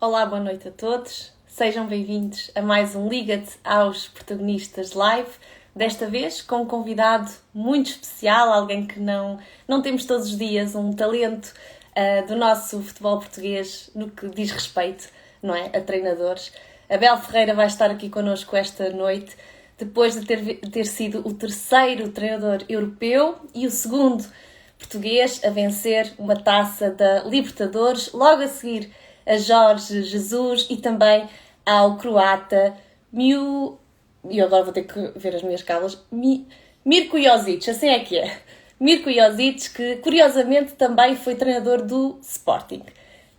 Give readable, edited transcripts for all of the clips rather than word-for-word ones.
Olá, boa noite a todos. Sejam bem-vindos a mais um Liga-te aos Protagonistas Live. Desta vez com um convidado muito especial, alguém que não temos todos os dias, um talento do nosso futebol português no que diz respeito, não é? A treinadores. Abel Ferreira vai estar aqui connosco esta noite, depois de ter sido o terceiro treinador europeu e o segundo português a vencer uma taça da Libertadores, logo a seguir a Jorge Jesus e também ao croata Miu... E agora vou ter que ver as minhas calas. Mirko Josic, assim é que é. Mirko Josic, que curiosamente também foi treinador do Sporting.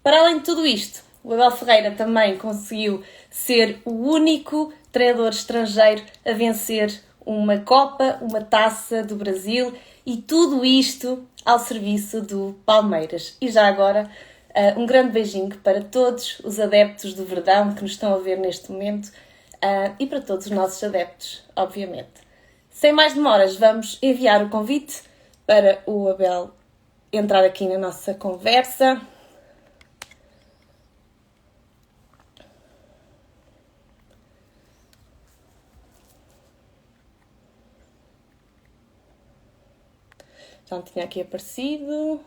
Para além de tudo isto, o Abel Ferreira também conseguiu ser o único treinador estrangeiro a vencer uma Copa, uma Taça do Brasil e tudo isto ao serviço do Palmeiras. E já agora, um grande beijinho para todos os adeptos do Verdão que nos estão a ver neste momento e para todos os nossos adeptos, obviamente. Sem mais demoras, vamos enviar o convite para o Abel entrar aqui na nossa conversa. Já não tinha aqui aparecido.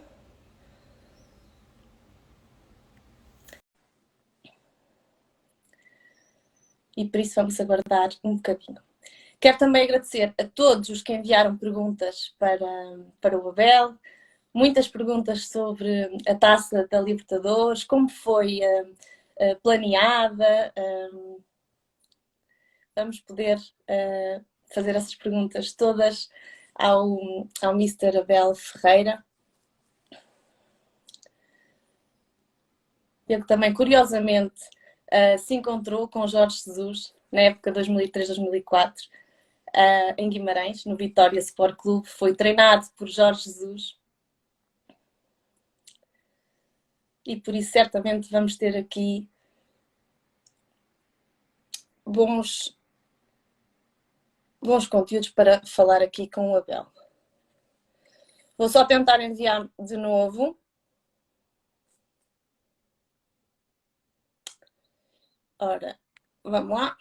E por isso vamos aguardar um bocadinho. Quero também agradecer a todos os que enviaram perguntas para o Abel. Muitas perguntas sobre a Taça da Libertadores, como foi planeada. Vamos poder fazer essas perguntas todas ao Mr. Abel Ferreira. Ele também, curiosamente, se encontrou com Jorge Jesus na época 2003-2004 em Guimarães, no Vitória Sport Clube. Foi treinado por Jorge Jesus. E por isso certamente vamos ter aqui bons conteúdos para falar aqui com o Abel. Vou só tentar enviar de novo. Ora, vamos lá.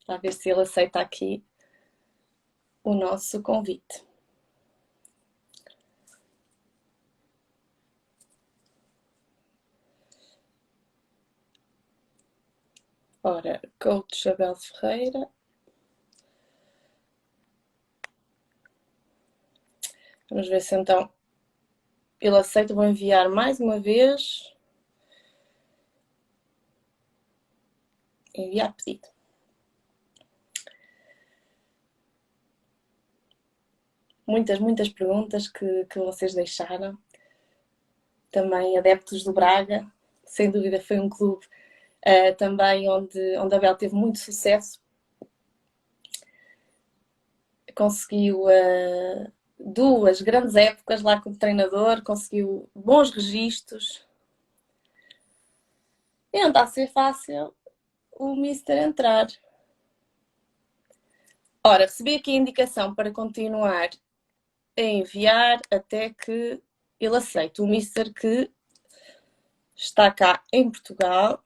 Para ver se ele aceita aqui o nosso convite. Ora, Coach Abel Ferreira. Vamos ver se então ele aceita. Vou enviar mais uma vez. Enviar pedido. Muitas perguntas que vocês deixaram. Também adeptos do Braga. Sem dúvida foi um clube também onde Abel teve muito sucesso. Conseguiu duas grandes épocas lá como treinador, conseguiu bons registros. E não está a ser fácil o Mister entrar. Ora, recebi aqui a indicação para continuar a enviar até que ele aceite. O Mister que está cá em Portugal.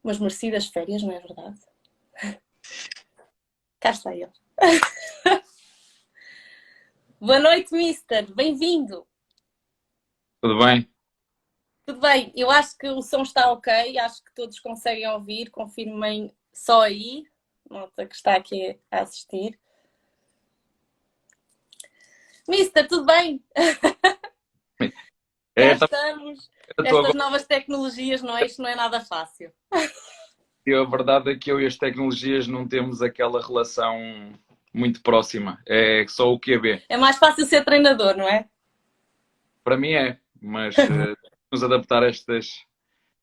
Umas merecidas férias, não é verdade? Cá está ele. Boa noite, Mister. Bem-vindo. Tudo bem? Tudo bem, eu acho que o som está ok, acho que todos conseguem ouvir, confirmem só aí, nota que está aqui a assistir. Mister, tudo bem? Cá É, estamos. eu estou Estas agora. novas tecnologias, não é? Isto não é nada fácil. A verdade é que eu e as tecnologias não temos aquela relação muito próxima. É só o QB. É mais fácil ser treinador, não é? Para mim é, mas nos adaptar a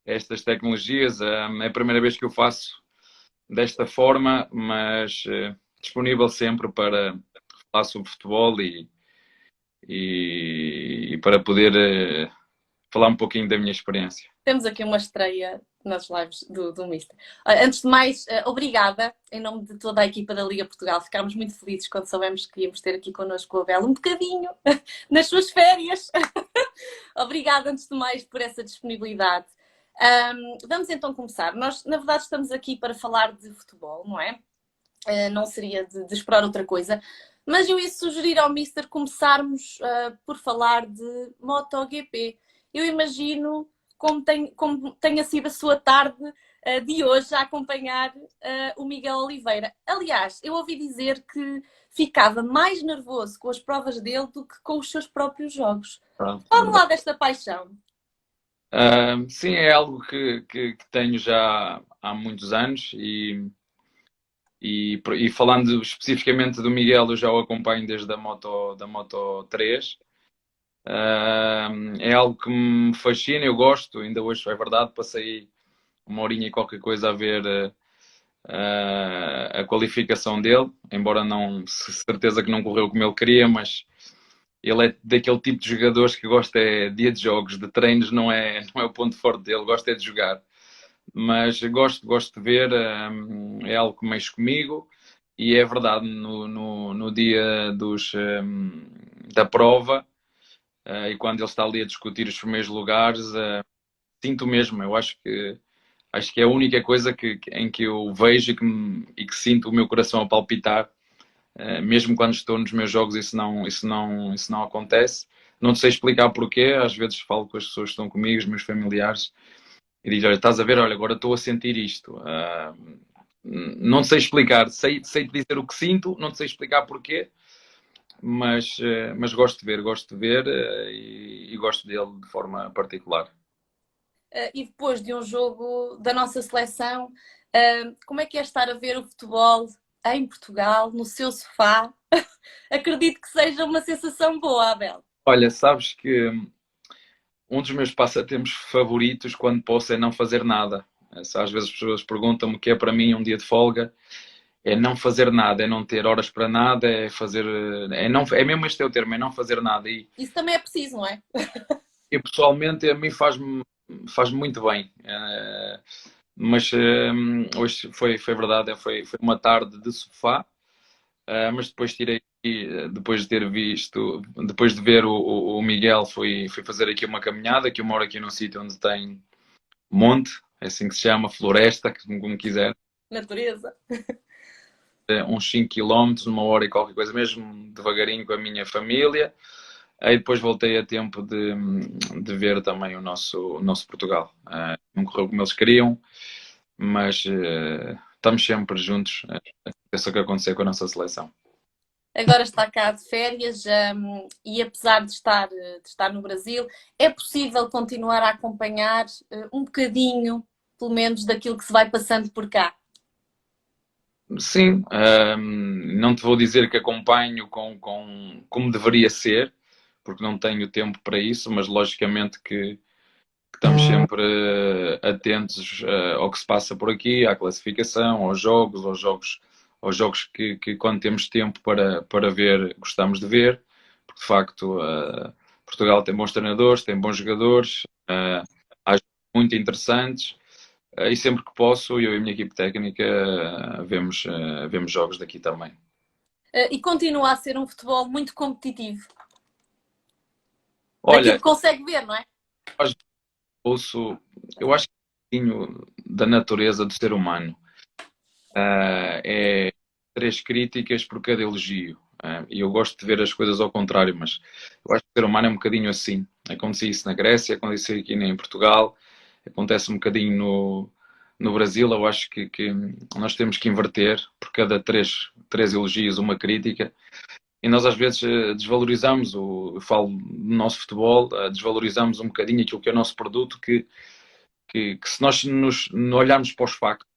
estas tecnologias. É a primeira vez que eu faço desta forma, mas disponível sempre para falar sobre futebol e para poder falar um pouquinho da minha experiência. Temos aqui uma estreia nas lives do Mister. Antes de mais, obrigada em nome de toda a equipa da Liga Portugal. Ficámos muito felizes quando soubemos que íamos ter aqui connosco o Abel um bocadinho nas suas férias. Obrigada, antes de mais, por essa disponibilidade. Vamos então começar. Nós, na verdade, estamos aqui para falar de futebol, não é? Não seria de esperar outra coisa. Mas eu ia sugerir ao Mister começarmos por falar de MotoGP. Eu imagino como tenha sido a sua tarde de hoje a acompanhar o Miguel Oliveira. Aliás, eu ouvi dizer que ficava mais nervoso com as provas dele do que com os seus próprios jogos. Fala lá desta paixão. Sim, é algo que tenho já há muitos anos e falando especificamente do Miguel, eu já o acompanho desde da Moto 3. É algo que me fascina, eu gosto, ainda hoje é verdade, passei uma horinha e qualquer coisa a ver a qualificação dele, embora não, certeza que não correu como ele queria, mas ele é daquele tipo de jogadores que gosta é dia de jogos, de treinos não é o ponto forte dele, gosta é de jogar. Mas gosto de ver, é algo que mexe comigo e é verdade, no dia da prova, e quando ele está ali a discutir os primeiros lugares, sinto mesmo, eu acho que é a única coisa em que eu vejo e que sinto o meu coração a palpitar. Mesmo quando estou nos meus jogos, isso não acontece. Não sei explicar porquê, às vezes falo com as pessoas que estão comigo, os meus familiares, e digo, olha, estás a ver, olha, agora estou a sentir isto. Não sei explicar, sei te dizer o que sinto, não sei explicar porquê, mas gosto de ver e gosto dele de forma particular. E depois de um jogo da nossa seleção, como é que é estar a ver o futebol em Portugal, no seu sofá? Acredito que seja uma sensação boa, Abel. Olha, sabes que um dos meus passatempos favoritos quando posso é não fazer nada. Às vezes as pessoas perguntam-me o que é para mim um dia de folga. É não fazer nada, é não ter horas para nada, é fazer. É mesmo este é o termo, é não fazer nada. Isso também é preciso, não é? E pessoalmente a mim faz muito bem. Mas hoje foi verdade, foi uma tarde de sofá, mas depois depois de ter visto, depois de ver o Miguel, fui fazer aqui uma caminhada, que eu moro aqui num sítio onde tem monte, é assim que se chama, floresta, como quiser. Natureza. Uns 5 km, uma hora e qualquer coisa, mesmo devagarinho com a minha família. Aí depois voltei a tempo de ver também o nosso Portugal. Não correu como eles queriam, mas estamos sempre juntos. Isso é o que aconteceu com a nossa seleção. Agora está cá de férias e apesar de estar no Brasil, é possível continuar a acompanhar um bocadinho, pelo menos, daquilo que se vai passando por cá. Sim, não te vou dizer que acompanho como deveria ser, porque não tenho tempo para isso, mas logicamente que estamos sempre atentos ao que se passa por aqui, à classificação, aos jogos que quando temos tempo para ver, gostamos de ver, porque de facto Portugal tem bons treinadores, tem bons jogadores, há jogos muito interessantes. E sempre que posso, eu e a minha equipe técnica vemos jogos daqui também. E continua a ser um futebol muito competitivo. Daquilo Olha, que consegue ver, não é? eu acho que é um pouquinho da natureza do ser humano. É 3 críticas por cada elogio. E eu gosto de ver as coisas ao contrário, mas eu acho que o ser humano é um bocadinho assim. Aconteceu isso na Grécia, aconteceu aqui em Portugal, acontece um bocadinho no Brasil. Eu acho que nós temos que inverter por cada três elogios uma crítica. E nós às vezes desvalorizamos, eu falo do nosso futebol, desvalorizamos um bocadinho aquilo que é o nosso produto, que se nós nos olharmos para os factos,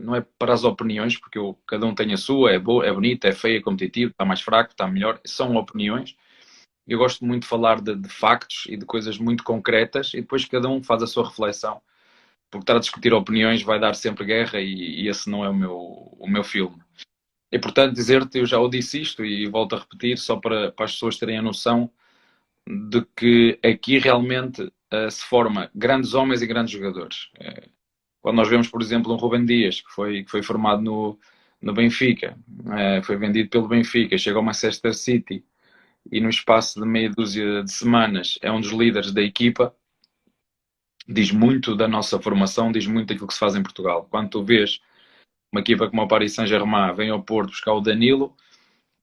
não é para as opiniões, porque cada um tem a sua, é boa, é bonita, é feia, é competitivo, está mais fraco, está melhor, são opiniões. Eu gosto muito de falar de factos e de coisas muito concretas e depois cada um faz a sua reflexão, porque estar a discutir opiniões vai dar sempre guerra e esse não é o meu filme. E portanto dizer-te, eu já o disse isto e volto a repetir, só para as pessoas terem a noção de que aqui realmente se forma grandes homens e grandes jogadores. Quando nós vemos, por exemplo, um Rubem Dias, que foi formado no Benfica, foi vendido pelo Benfica, chega ao Manchester City e no espaço de meia dúzia de semanas é um dos líderes da equipa, diz muito da nossa formação, diz muito daquilo que se faz em Portugal. Quando tu vês uma equipa como o Paris Saint-Germain vem ao Porto buscar o Danilo,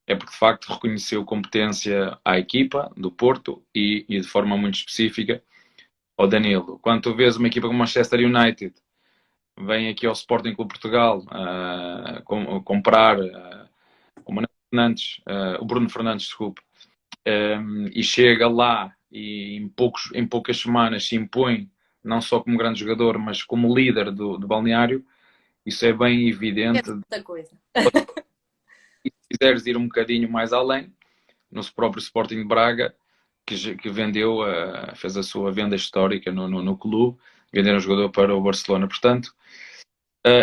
é porque de facto reconheceu competência à equipa do Porto e de forma muito específica ao Danilo. Quando tu vês uma equipa como o Manchester United vem aqui ao Sporting Clube Portugal comprar o Bruno Fernandes, desculpe, e chega lá e em poucas semanas se impõe não só como grande jogador, mas como líder do balneário, isso é bem evidente. É muita coisa. E se quiseres ir um bocadinho mais além, no próprio Sporting de Braga, que vendeu, fez a sua venda histórica no clube, venderam o jogador para o Barcelona. Portanto,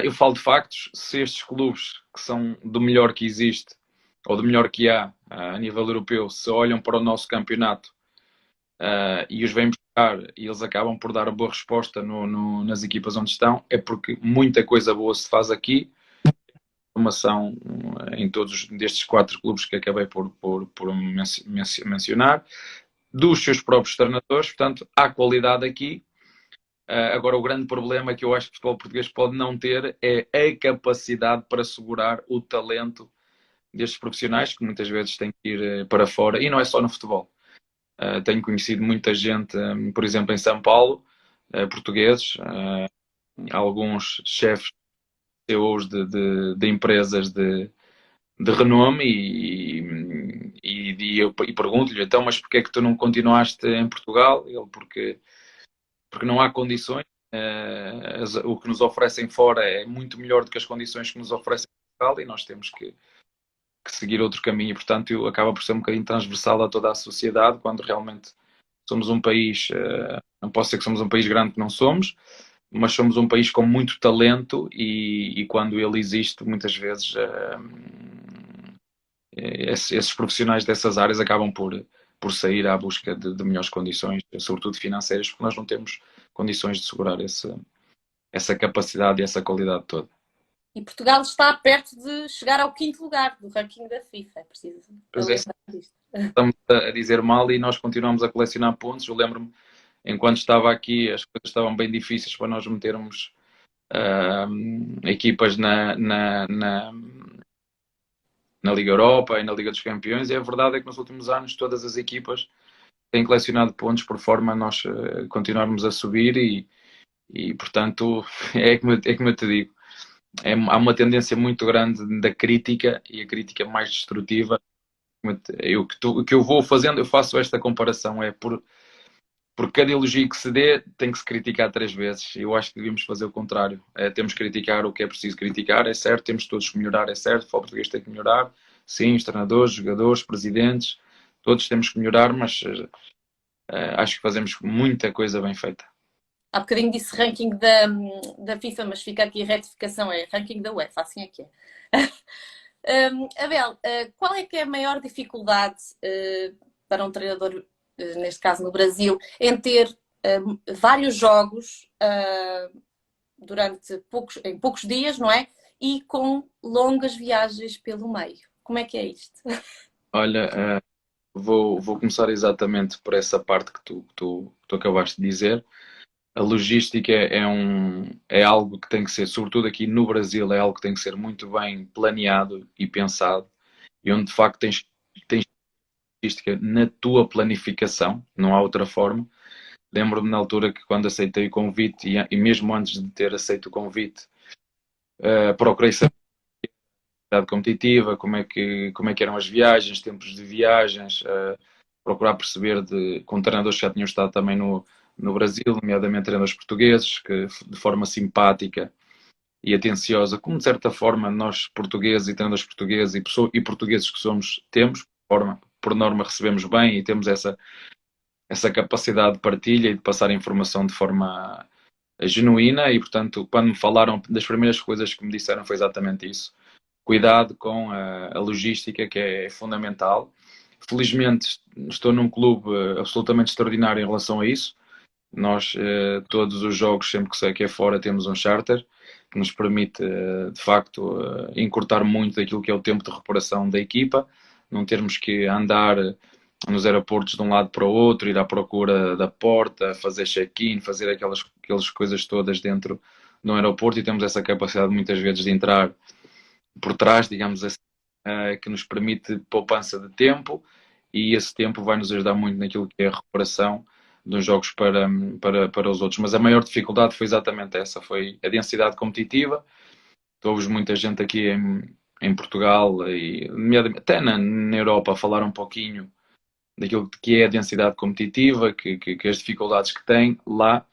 eu falo de factos. Se estes clubes, que são do melhor que existe, ou do melhor que há a nível europeu, se olham para o nosso campeonato e os vêm buscar e eles acabam por dar a boa resposta nas equipas onde estão, é porque muita coisa boa se faz aqui. Formação em todos destes 4 clubes que acabei por mencionar, dos seus próprios treinadores, portanto, há qualidade aqui. Agora, o grande problema que eu acho que o futebol português pode não ter é a capacidade para segurar o talento destes profissionais, que muitas vezes têm que ir para fora, e não é só no futebol. Tenho conhecido muita gente, por exemplo, em São Paulo, portugueses, alguns chefes CEOs de empresas de renome e pergunto-lhe, então, mas porquê é que tu não continuaste em Portugal? Ele, porque não há condições, o que nos oferecem fora é muito melhor do que as condições que nos oferecem em Portugal e nós temos que seguir outro caminho e, portanto, acaba por ser um bocadinho transversal a toda a sociedade, quando realmente somos um país, não posso dizer que somos um país grande, que não somos, mas somos um país com muito talento e quando ele existe, muitas vezes esses profissionais dessas áreas acabam por sair à busca de melhores condições, sobretudo financeiras, porque nós não temos condições de segurar essa capacidade e essa qualidade toda. E Portugal está perto de chegar ao 5º lugar do ranking da FIFA. É preciso lembrar disto. Estamos a dizer mal e nós continuamos a colecionar pontos. Eu lembro-me, enquanto estava aqui, as coisas estavam bem difíceis para nós metermos equipas na Liga Europa e na Liga dos Campeões, e a verdade é que nos últimos anos todas as equipas têm colecionado pontos por forma a nós continuarmos a subir e portanto, é como eu te digo, há uma tendência muito grande da crítica e a crítica mais destrutiva. O que eu vou fazendo, eu faço esta comparação, é por cada elogio que se dê, tem que se criticar 3 vezes. Eu acho que devíamos fazer o contrário. Temos que criticar o que é preciso criticar, é certo. Temos todos que melhorar, é certo. O futebol português tem que melhorar. Sim, os treinadores, jogadores, presidentes, todos temos que melhorar, mas acho que fazemos muita coisa bem feita. Há bocadinho disse ranking da FIFA, mas fica aqui a retificação, é ranking da UEFA, assim é que é. Abel, qual é que é a maior dificuldade para um treinador, neste caso no Brasil, em ter vários jogos em poucos dias, não é? E com longas viagens pelo meio. Como é que é isto? Olha, vou começar exatamente por essa parte que tu acabaste de dizer. A logística é algo que tem que ser, sobretudo aqui no Brasil, é algo que tem que ser muito bem planeado e pensado, e onde de facto tens logística na tua planificação, não há outra forma. Lembro-me na altura que quando aceitei o convite e mesmo antes de ter aceito o convite, procurei saber a atividade competitiva, como é que eram as viagens, tempos de viagens, procurar perceber com treinadores que já tinham estado também no Brasil, nomeadamente treinadores portugueses, que de forma simpática e atenciosa, como de certa forma nós portugueses e treinadores portugueses e portugueses que somos, temos, por norma recebemos bem e temos essa capacidade de partilha e de passar a informação de forma genuína e, portanto, quando me falaram, das primeiras coisas que me disseram foi exatamente isso. Cuidado com a logística, que é fundamental. Felizmente estou num clube absolutamente extraordinário em relação a isso. Nós, todos os jogos, sempre que sei que é fora, temos um charter que nos permite, de facto, encurtar muito daquilo que é o tempo de recuperação da equipa, não termos que andar nos aeroportos de um lado para o outro, ir à procura da porta, fazer check-in, fazer aquelas coisas todas dentro do aeroporto, e temos essa capacidade muitas vezes de entrar por trás, digamos assim, que nos permite poupança de tempo, e esse tempo vai nos ajudar muito naquilo que é a recuperação dos jogos para os outros. Mas a maior dificuldade foi exatamente essa, foi a densidade competitiva. Ouves muita gente aqui em Portugal e até na Europa falar um pouquinho daquilo que é a densidade competitiva, que as dificuldades que tem lá.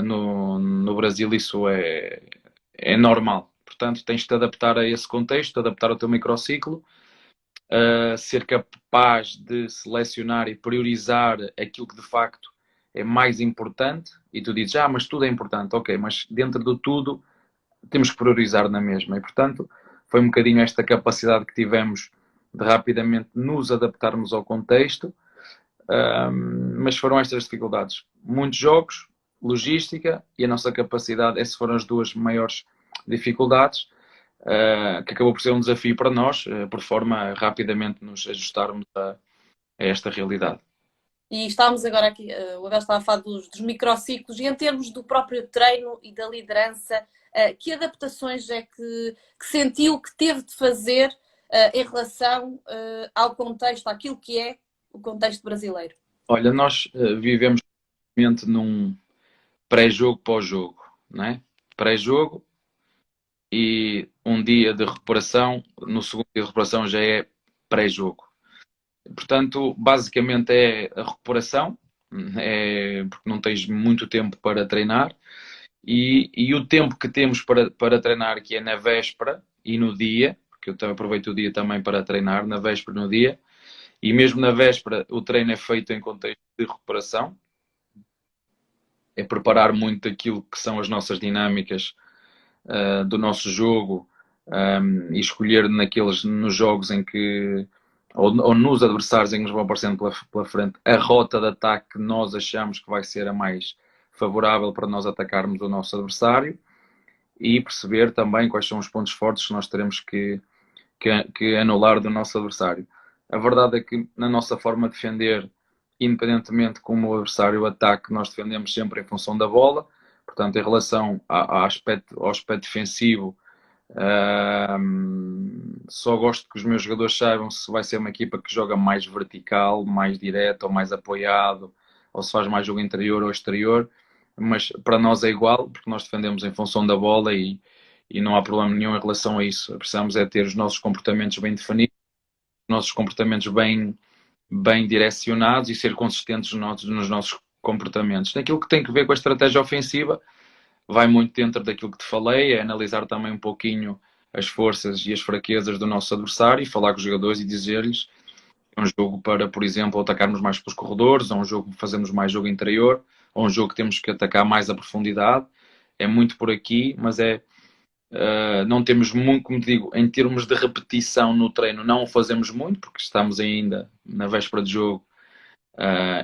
No Brasil isso é normal. Portanto, tens de te adaptar a esse contexto, adaptar ao teu microciclo, ser capaz de selecionar e priorizar aquilo que de facto é mais importante. E tu dizes, mas tudo é importante. Ok, mas dentro de tudo temos que priorizar na mesma. E, portanto, foi um bocadinho esta capacidade que tivemos de rapidamente nos adaptarmos ao contexto. Mas foram estas dificuldades. Muitos jogos, logística e a nossa capacidade. Essas foram as duas maiores dificuldades, que acabou por ser um desafio para nós, por forma a rapidamente nos ajustarmos a esta realidade. E estávamos agora aqui, o Abel estava a falar dos microciclos, e em termos do próprio treino e da liderança, que adaptações é que sentiu que teve de fazer em relação ao contexto, àquilo que é o contexto brasileiro? Olha, nós vivemos num pré-jogo, pós-jogo, não é? Pré-jogo e um dia de recuperação, no segundo dia de recuperação já é pré-jogo. Portanto, basicamente é a recuperação, porque não tens muito tempo para treinar, e o tempo que temos para treinar, que é na véspera e no dia, porque eu também aproveito o dia também para treinar, na véspera e no dia, e mesmo na véspera o treino é feito em contexto de recuperação, é preparar muito aquilo que são as nossas dinâmicas do nosso jogo, e escolher nos jogos em que, ou nos adversários em que nos vão aparecendo pela frente, a rota de ataque que nós achamos que vai ser a mais favorável para nós atacarmos o nosso adversário, e perceber também quais são os pontos fortes que nós teremos que anular do nosso adversário. A verdade é que na nossa forma de defender, independentemente como o adversário ataque, nós defendemos sempre em função da bola. Portanto, em relação ao aspecto defensivo, só gosto que os meus jogadores saibam se vai ser uma equipa que joga mais vertical, mais direto, ou mais apoiado, ou se faz mais jogo interior ou exterior. Mas para nós é igual, porque nós defendemos em função da bola, e não há problema nenhum em relação a isso. Precisamos é ter os nossos comportamentos bem definidos, os nossos comportamentos bem direcionados, e ser consistentes nos nossos comportamentos. Naquilo que tem que ver com a estratégia ofensiva, vai muito dentro daquilo que te falei, é analisar também um pouquinho as forças e as fraquezas do nosso adversário, e falar com os jogadores e dizer-lhes é um jogo para, por exemplo, atacarmos mais pelos corredores, ou um jogo que fazemos mais jogo interior, ou um jogo que temos que atacar mais a profundidade. É muito por aqui, mas não temos muito, como te digo, em termos de repetição no treino, não o fazemos muito, porque estamos ainda na véspera de jogo,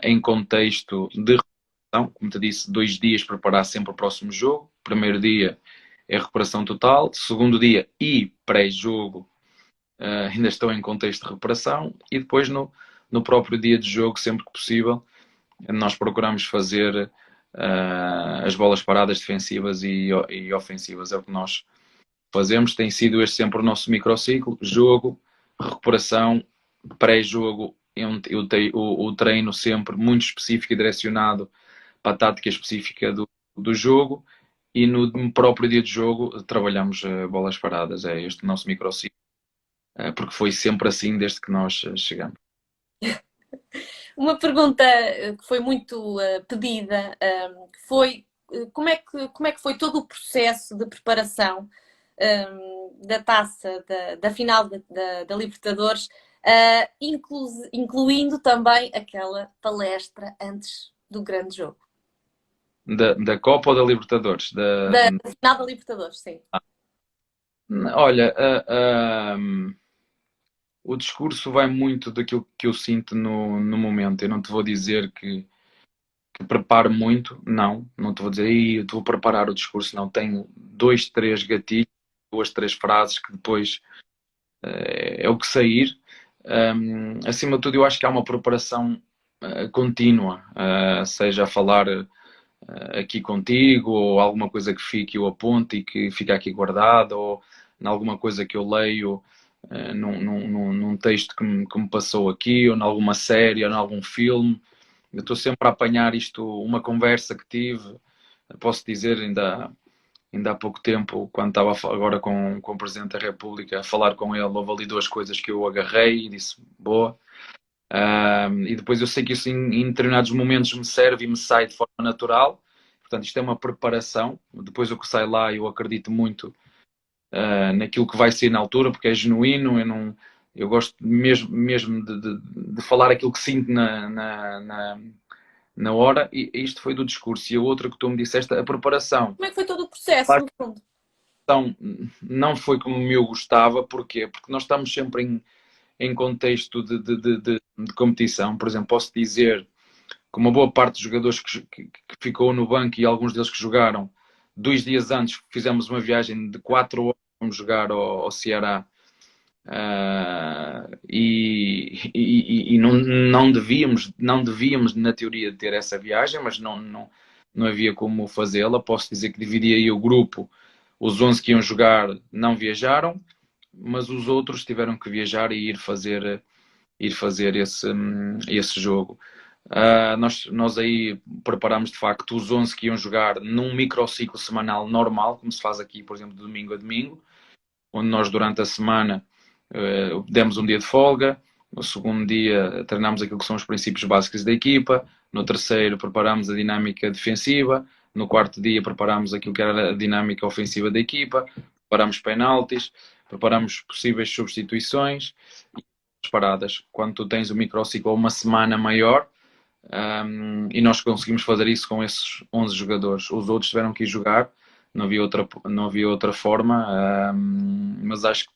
em contexto de recuperação. Como te disse, 2 dias para preparar sempre o próximo jogo. Primeiro dia é recuperação total, segundo dia e pré-jogo ainda estão em contexto de recuperação, e depois no próprio dia de jogo, sempre que possível, nós procuramos fazer as bolas paradas defensivas e ofensivas. É o que nós fazemos. Tem sido este sempre o nosso microciclo: jogo, recuperação, pré-jogo, o treino sempre muito específico e direcionado para a tática específica do jogo, e no próprio dia de jogo trabalhamos bolas paradas. É este o nosso microciclo, porque foi sempre assim desde que nós chegamos. Uma pergunta que foi muito pedida foi como é que foi todo o processo de preparação da taça, da final da Libertadores, incluindo também aquela palestra antes do grande jogo. Da Copa ou da Libertadores? Da final da Libertadores, sim. Olha, o discurso vai muito daquilo que eu sinto no momento. Eu não te vou dizer que que preparo muito, não te vou dizer, eu te vou preparar o discurso, não, tenho 2, 3 gatilhos, 2, 3 frases que depois é o que sair. Acima de tudo, eu acho que há uma preparação contínua, seja a falar aqui contigo, ou alguma coisa que fique eu aponto e que fica aqui guardado, ou em alguma coisa que eu leio num texto que me passou aqui, ou em alguma série, ou em algum filme. Eu estou sempre a apanhar isto, uma conversa que tive, posso dizer, ainda há pouco tempo, quando estava agora com o Presidente da República, a falar com ele, houve ali 2 coisas que eu agarrei e disse, boa. E depois eu sei que isso em determinados momentos me serve e me sai de forma natural. Portanto, isto é uma preparação. Depois o que sai lá, eu acredito muito naquilo que vai ser na altura, porque é genuíno. Eu gosto mesmo de falar aquilo que sinto na hora. E isto foi do discurso. E a outra que tu me disseste, a preparação. Como é que foi todo o processo, Claro no fundo? então, não foi como eu gostava, porquê? Porque nós estamos sempre em contexto de competição. Por exemplo, posso dizer que uma boa parte dos jogadores que ficou no banco e alguns deles que jogaram, 2 dias antes fizemos uma viagem de 4 horas, vamos jogar ao Ceará. E não devíamos na teoria ter essa viagem, mas não havia como fazê-la. Posso dizer que dividi aí o grupo, os 11 que iam jogar não viajaram, mas os outros tiveram que viajar e ir fazer esse jogo. Nós aí preparámos de facto os 11 que iam jogar num microciclo semanal normal, como se faz aqui, por exemplo, de domingo a domingo, onde nós durante a semana demos um dia de folga, no segundo dia treinámos aquilo que são os princípios básicos da equipa, no terceiro preparámos a dinâmica defensiva, no quarto dia preparámos aquilo que era a dinâmica ofensiva da equipa, preparámos penaltis, preparámos possíveis substituições e paradas. Quando tu tens o microciclo uma semana maior, e nós conseguimos fazer isso com esses 11 jogadores. Os outros tiveram que ir jogar, não havia outra forma, mas acho que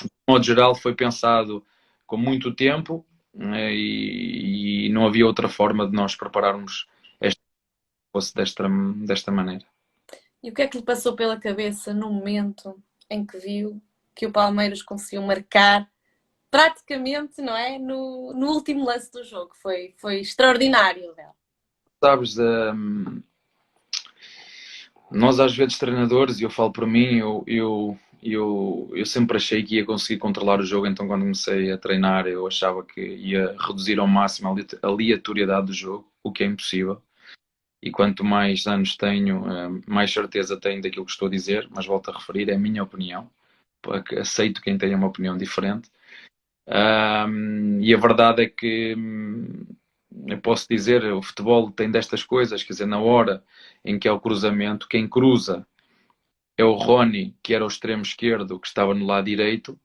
de modo geral foi pensado com muito tempo, né, e não havia outra forma de nós prepararmos esta fosse desta maneira. E o que é que lhe passou pela cabeça no momento em que viu que o Palmeiras conseguiu marcar praticamente, não é? No último lance do jogo. Foi extraordinário, Bel. Sabes, nós às vezes treinadores, e eu falo por mim, eu sempre achei que ia conseguir controlar o jogo, então quando comecei a treinar eu achava que ia reduzir ao máximo a aleatoriedade do jogo, o que é impossível. E quanto mais anos tenho, mais certeza tenho daquilo que estou a dizer, mas volto a referir, é a minha opinião. Aceito quem tenha uma opinião diferente. E a verdade é que eu posso dizer, o futebol tem destas coisas, quer dizer, na hora em que é o cruzamento, quem cruza é o Rony, que era o extremo esquerdo, que estava no lado direito,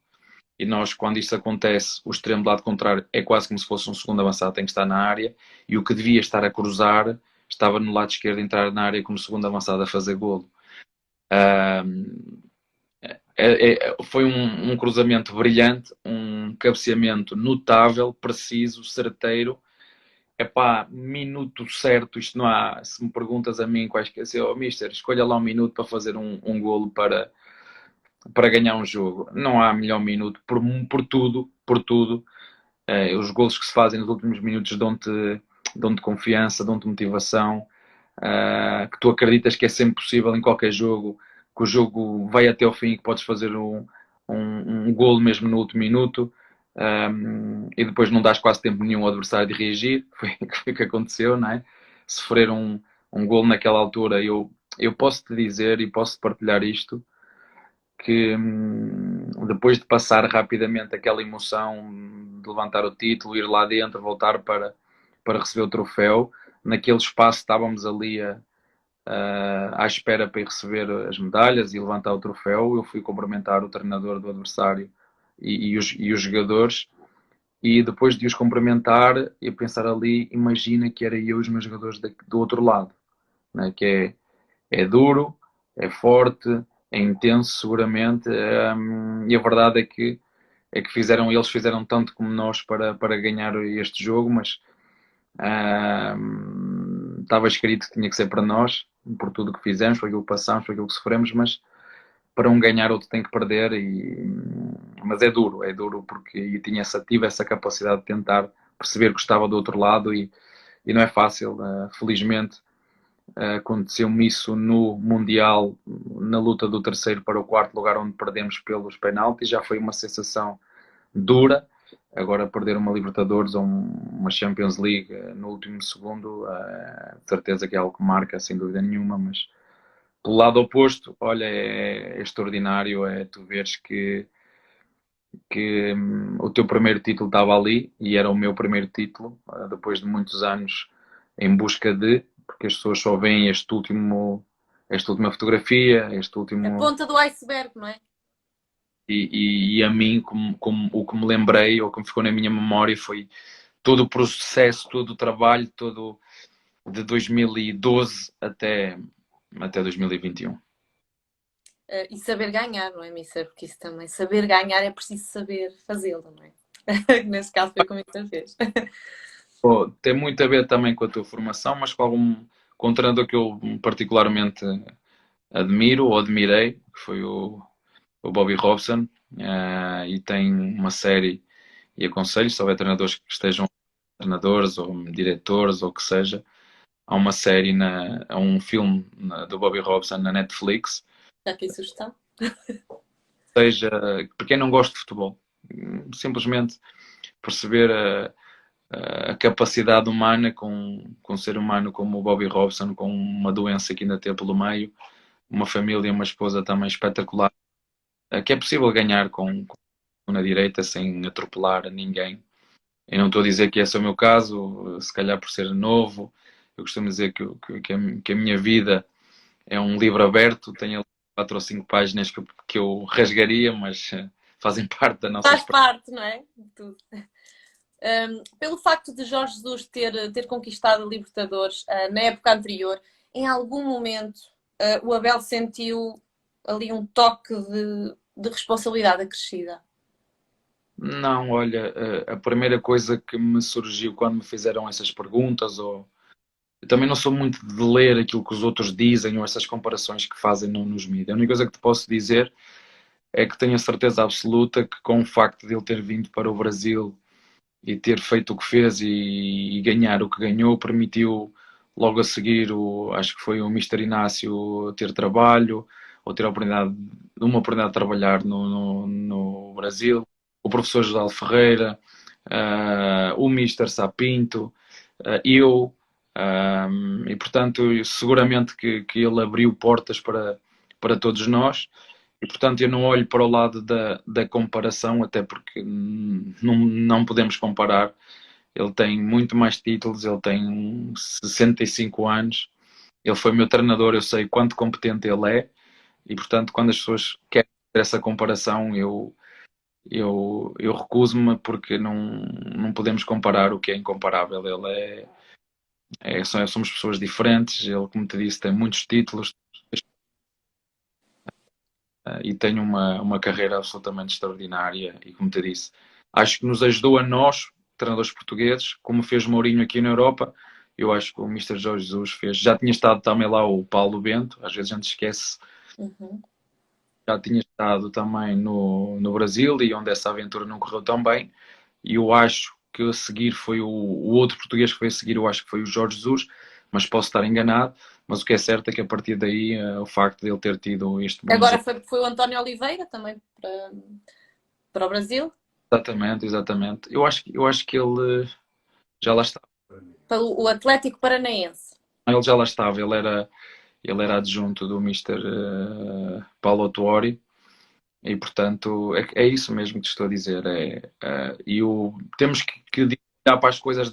e nós, quando isso acontece, o extremo do lado contrário é quase como se fosse um segundo avançado, tem que estar na área, e o que devia estar a cruzar estava no lado esquerdo, entrar na área como segundo avançado a fazer golo. Foi um cruzamento brilhante, um cabeceamento notável, preciso, certeiro. Epá, minuto certo, isto não há, se me perguntas a mim quaisquer, Mister, escolha lá um minuto para fazer um golo para ganhar um jogo. Não há melhor minuto, por tudo. Os golos que se fazem nos últimos minutos dão-te confiança, dão-te motivação, que tu acreditas que é sempre possível em qualquer jogo, que o jogo vai até ao fim e que podes fazer um golo mesmo no último minuto. E depois não dás quase tempo nenhum ao adversário de reagir, foi o que aconteceu, não é? Sofrer um golo naquela altura, eu posso te dizer e posso partilhar isto, que depois de passar rapidamente aquela emoção de levantar o título, ir lá dentro, voltar para receber o troféu, naquele espaço estávamos ali à espera para ir receber as medalhas e levantar o troféu. Eu fui cumprimentar o treinador do adversário e os jogadores, e depois de os cumprimentar e pensar ali, imagina que era eu e os meus jogadores do outro lado, né? Que é duro, é forte, é intenso seguramente, e a verdade é que eles fizeram tanto como nós para ganhar este jogo, mas estava escrito que tinha que ser para nós, por tudo o que fizemos, por aquilo que passamos, por aquilo que sofremos, mas para um ganhar outro tem que perder, mas é duro porque eu tive essa capacidade de tentar perceber que estava do outro lado e não é fácil, felizmente. Aconteceu-me isso no Mundial, na luta do terceiro para o quarto lugar, onde perdemos pelos penaltis. Já foi uma sensação dura. Agora, perder uma Libertadores ou uma Champions League no último segundo, de certeza que é algo que marca, sem dúvida nenhuma. Mas pelo lado oposto, olha, é extraordinário. É tu veres que o teu primeiro título estava ali e era o meu primeiro título, depois de muitos anos em busca de, porque as pessoas só veem esta última fotografia, este A último. ponta do iceberg, não é? E a mim, como o que me lembrei ou que me ficou na minha memória foi todo o processo, todo o trabalho, todo de 2012 até 2021. E saber ganhar, não é, Mister? Porque isso também, saber ganhar é preciso saber fazê-lo, não é? Neste caso foi como o Mister fez. Pô, tem muito a ver também com a tua formação, mas com um treinador que eu particularmente admiro ou admirei, que foi o Bobby Robson, e tem uma série, e aconselho, se houver treinadores que estejam treinadores ou diretores ou o que seja, há uma série, há um filme do Bobby Robson na Netflix, Já aqui sugestão. seja, para quem não gosta de futebol, simplesmente perceber a capacidade humana com um ser humano como o Bobby Robson, com uma doença que ainda teve pelo meio, uma família e uma esposa também espetacular, que é possível ganhar na direita sem atropelar ninguém. Eu não estou a dizer que esse é o meu caso, se calhar por ser novo, eu costumo dizer que a minha vida é um livro aberto, tenho 4 ou 5 páginas que eu rasgaria, mas fazem parte da nossa Faz experiência. parte, não é? De tudo. Pelo facto de Jorge Jesus ter conquistado a Libertadores na época anterior, em algum momento o Abel sentiu ali um toque de responsabilidade acrescida. Não, olha, a primeira coisa que me surgiu quando me fizeram essas perguntas, eu também não sou muito de ler aquilo que os outros dizem ou essas comparações que fazem nos mídias. A única coisa que te posso dizer é que tenho a certeza absoluta que com o facto de ele ter vindo para o Brasil e ter feito o que fez e ganhar o que ganhou, permitiu logo a seguir, acho que foi o Mister Inácio ter trabalho, ou ter uma oportunidade de trabalhar no Brasil, o professor José Ferreira, o Mister Sapinto, eu, e portanto seguramente que ele abriu portas para todos nós. E, portanto, eu não olho para o lado da comparação, até porque não podemos comparar. Ele tem muito mais títulos, ele tem 65 anos, ele foi meu treinador, eu sei quanto competente ele é, e, portanto, quando as pessoas querem ter essa comparação, eu recuso-me, porque não podemos comparar o que é incomparável. Somos pessoas diferentes, ele, como te disse, tem muitos títulos, e tem uma carreira absolutamente extraordinária e, como te disse, acho que nos ajudou a nós, treinadores portugueses, como fez Mourinho aqui na Europa. Eu acho que o Mister Jorge Jesus fez. Já tinha estado também lá o Paulo Bento, às vezes a gente esquece. Uhum. Já tinha estado também no Brasil, e onde essa aventura não correu tão bem. E eu acho que a seguir foi o outro português que foi a seguir, eu acho que foi o Jorge Jesus, mas posso estar enganado. Mas o que é certo é que a partir daí, o facto de ele ter tido este bom Agora exemplo. foi o António Oliveira também para o Brasil, Exatamente, exatamente. Eu acho que ele já lá estava. para o Atlético Paranaense. Ele já lá estava. Ele era adjunto do Mister Paulo Tuori, e portanto é isso mesmo que te estou a dizer. Temos que olhar para as coisas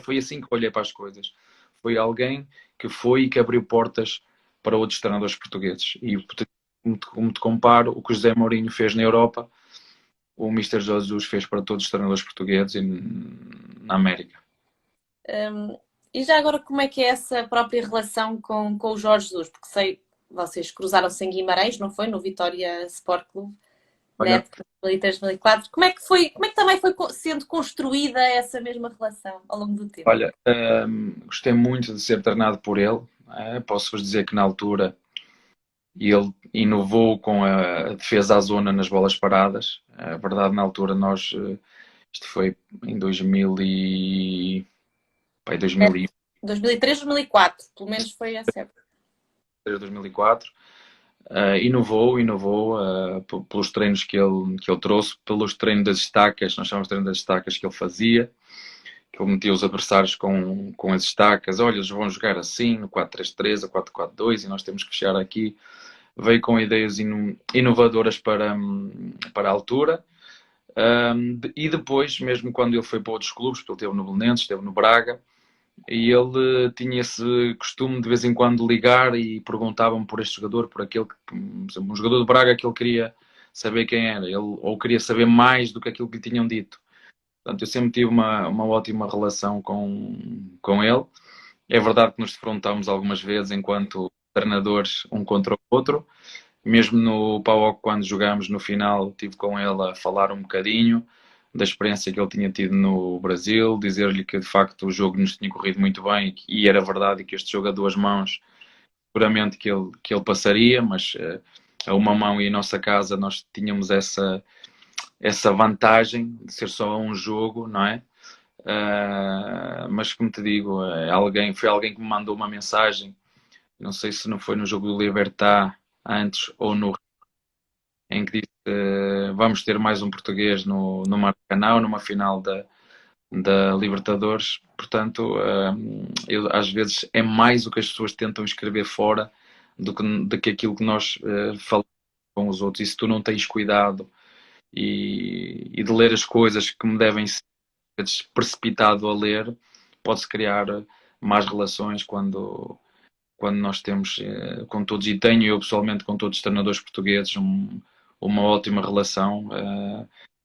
foi assim que olhei para as coisas. Foi alguém que foi e que abriu portas para outros treinadores portugueses. E como te comparo, o que o José Mourinho fez na Europa, o Mister Jesus fez para todos os treinadores portugueses na América. E já agora, como é que é essa própria relação com o Jorge Jesus? Porque sei, vocês cruzaram-se em Guimarães, não foi? No Vitória Sport Clube. na Olha, época de 2003, 2004. Como é que também foi sendo construída essa mesma relação ao longo do tempo? olha, gostei muito de ser treinado por ele. Posso-vos dizer que na altura ele inovou com a defesa à zona nas bolas paradas. A verdade, na altura, isto foi em 2001, 2003, 2004, pelo menos foi essa época. 2004. Inovou pelos treinos que ele trouxe, pelos treinos das estacas, nós chamamos de treino das estacas que ele fazia, que ele metia os adversários com as estacas. Olha, eles vão jogar assim, no 4-3-3, a 4-4-2, e nós temos que fechar aqui. Veio com ideias inovadoras para a altura. E depois, mesmo quando ele foi para outros clubes, porque ele esteve no Belenenses, esteve no Braga, e ele tinha esse costume de vez em quando ligar e perguntavam por este jogador, por aquele, por exemplo, um jogador do Braga que ele queria saber quem era, ele, ou queria saber mais do que aquilo que lhe tinham dito. Portanto, eu sempre tive uma ótima relação com ele. É verdade que nos defrontámos algumas vezes enquanto treinadores, um contra o outro. Mesmo no PAOK, quando jogámos no final, estive com ele a falar um bocadinho da experiência que ele tinha tido no Brasil, dizer-lhe que de facto o jogo nos tinha corrido muito bem e era verdade que este jogo a duas mãos, seguramente que ele passaria, mas a uma mão e a nossa casa nós tínhamos essa vantagem de ser só um jogo, não é? Mas como te digo, foi alguém que me mandou uma mensagem, não sei se não foi no jogo do Libertad antes ou no em que disse vamos ter mais um português no Maracanã, numa final da Libertadores. Portanto, às vezes é mais o que as pessoas tentam escrever fora do que aquilo que nós falamos com os outros. E se tu não tens cuidado e de ler as coisas que me devem ser precipitado a ler, pode-se criar más relações quando nós temos com todos, e tenho eu pessoalmente com todos os treinadores portugueses uma ótima relação.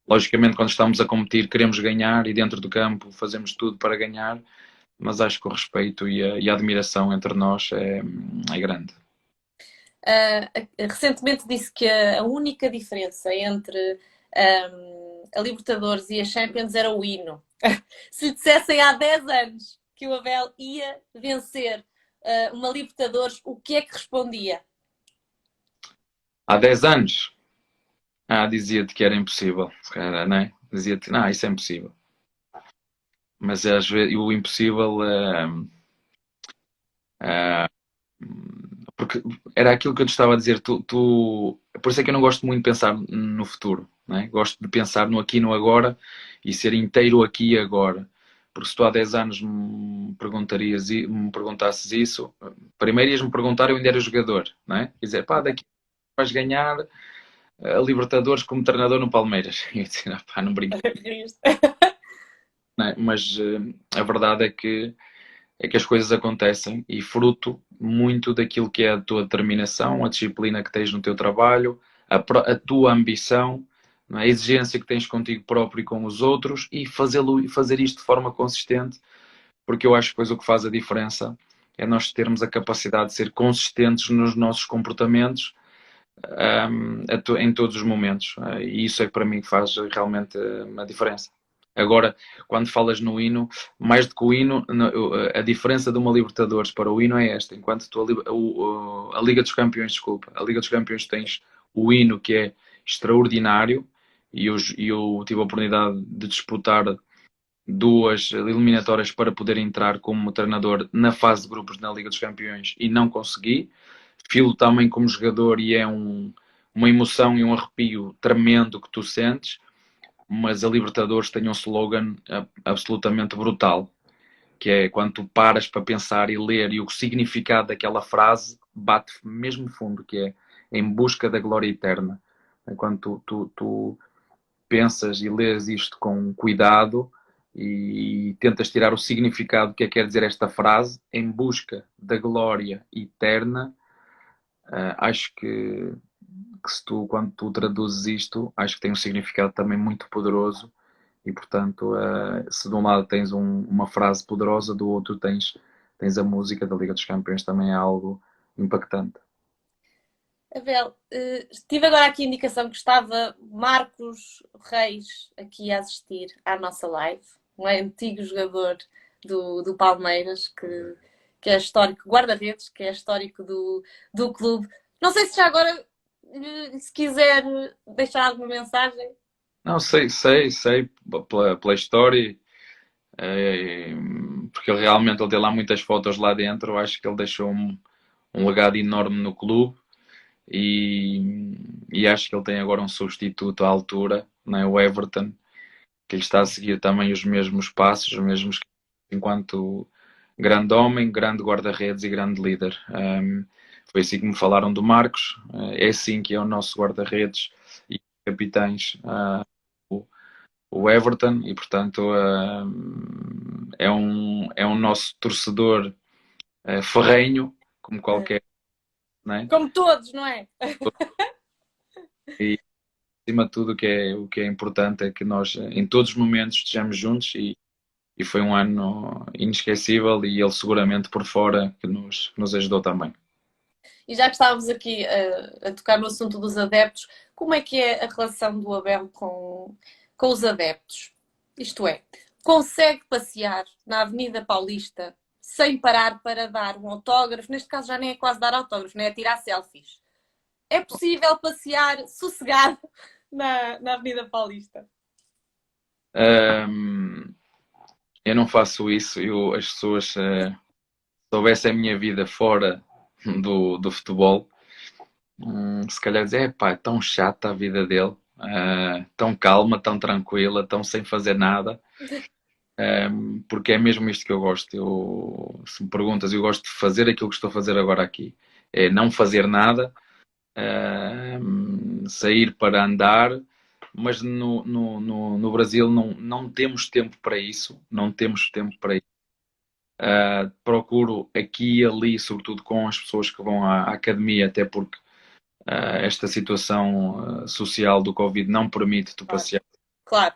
Logicamente, quando estamos a competir, queremos ganhar e dentro do campo fazemos tudo para ganhar, mas acho que o respeito e a admiração entre nós é grande. Recentemente disse que a única diferença entre a Libertadores e a Champions era o hino. Se lhe dissessem há 10 anos que o Abel ia vencer uma Libertadores, o que é que respondia? Há 10 anos, dizia-te que era impossível, não é? Dizia-te, não, isso é impossível. Mas às vezes o impossível porque era aquilo que eu te estava a dizer, por isso é que eu não gosto muito de pensar no futuro, não é? Gosto de pensar no aqui e no agora e ser inteiro aqui e agora. Porque se tu há 10 anos me perguntasses isso, primeiro ias-me perguntar eu ainda era jogador, não é? Quer dizer, pá, daqui vais ganhar a Libertadores como treinador no Palmeiras. E eu disse, pá, não brinco. Não é? Mas a verdade é que as coisas acontecem e fruto muito daquilo que é a tua determinação, a disciplina que tens no teu trabalho, a tua ambição, não é? A exigência que tens contigo próprio e com os outros e fazer isto de forma consistente, porque eu acho que depois o que faz a diferença é nós termos a capacidade de ser consistentes nos nossos comportamentos em todos os momentos. E isso é que para mim faz realmente a diferença. Agora, quando falas no hino, mais do que o hino, a diferença de uma Libertadores para o hino é esta. Enquanto a Liga dos Campeões, desculpa, a Liga dos Campeões tens o hino que é extraordinário e eu tive a oportunidade de disputar duas eliminatórias para poder entrar como treinador na fase de grupos na Liga dos Campeões e não consegui. Filo também como jogador e é uma emoção e um arrepio tremendo que tu sentes, mas a Libertadores tem um slogan absolutamente brutal, que é quando tu paras para pensar e ler e o significado daquela frase bate mesmo fundo, que é em busca da glória eterna. Quando tu pensas e lês isto com cuidado e tentas tirar o significado que quer dizer esta frase, em busca da glória eterna, acho que quando tu traduzes isto, acho que tem um significado também muito poderoso e, portanto, se de um lado tens uma frase poderosa, do outro tens a música da Liga dos Campeões, também é algo impactante. Abel, tive agora aqui a indicação que estava Marcos Reis aqui a assistir à nossa live, um antigo jogador do Palmeiras, que é histórico, guarda-redes, que é histórico do clube. Não sei se já agora, se quiser deixar alguma mensagem. Não, sei, pela história, eh, porque ele tem lá muitas fotos lá dentro. Eu acho que ele deixou um legado enorme no clube e acho que ele tem agora um substituto à altura, né, o Everton, que ele está a seguir também os mesmos passos, os mesmos enquanto grande homem, grande guarda-redes e grande líder. Foi assim que me falaram do Marcos, é assim que é o nosso guarda-redes e capitães, o Everton, e portanto é um nosso torcedor ferrenho, como qualquer, né? Como todos, não é? E acima de tudo o que é importante é que nós em todos os momentos estejamos juntos e foi um ano inesquecível e ele seguramente por fora que nos ajudou também. E já que estávamos aqui a tocar no assunto dos adeptos, como é que é a relação do Abel com os adeptos? Isto é, consegue passear na Avenida Paulista sem parar para dar um autógrafo? Neste caso já nem é quase dar autógrafo, nem é tirar selfies. É possível passear sossegado na Avenida Paulista? Um, eu não faço isso, as pessoas soubessem a minha vida fora do futebol, se calhar dizer, pá, é tão chata a vida dele, tão calma, tão tranquila, tão sem fazer nada, porque é mesmo isto que eu gosto. Se me perguntas, eu gosto de fazer aquilo que estou a fazer agora aqui. É não fazer nada, sair para andar, mas no Brasil não temos tempo para isso, não temos tempo para isso. Procuro aqui e ali, sobretudo com as pessoas que vão à academia, até porque esta situação social do Covid não permite tu Claro. passear Claro.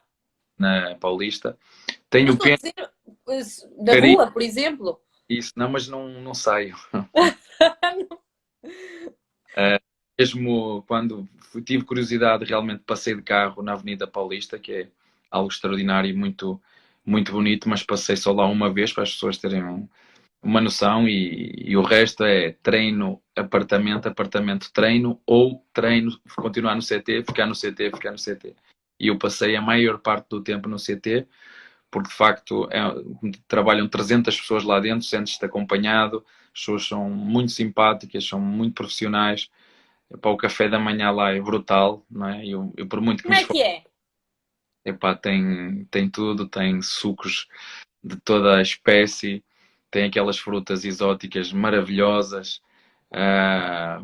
na Paulista. Mas Tenho estou a pena, dizer, na carinho, rua, por exemplo. isso, não, mas não saio. Mesmo quando tive curiosidade, realmente passei de carro na Avenida Paulista, que é algo extraordinário e muito bonito, mas passei só lá uma vez para as pessoas terem uma noção e o resto é treino, apartamento, apartamento, treino ou treino, continuar no CT, ficar no CT, ficar no CT. E eu passei a maior parte do tempo no CT, porque de facto trabalham 300 pessoas lá dentro, sentes-te acompanhado, as pessoas são muito simpáticas, são muito profissionais. Epá, o café da manhã lá é brutal, não é? Eu por muito que Como me é esforce, que é? epá, tem tudo, tem sucos de toda a espécie, tem aquelas frutas exóticas maravilhosas. ah,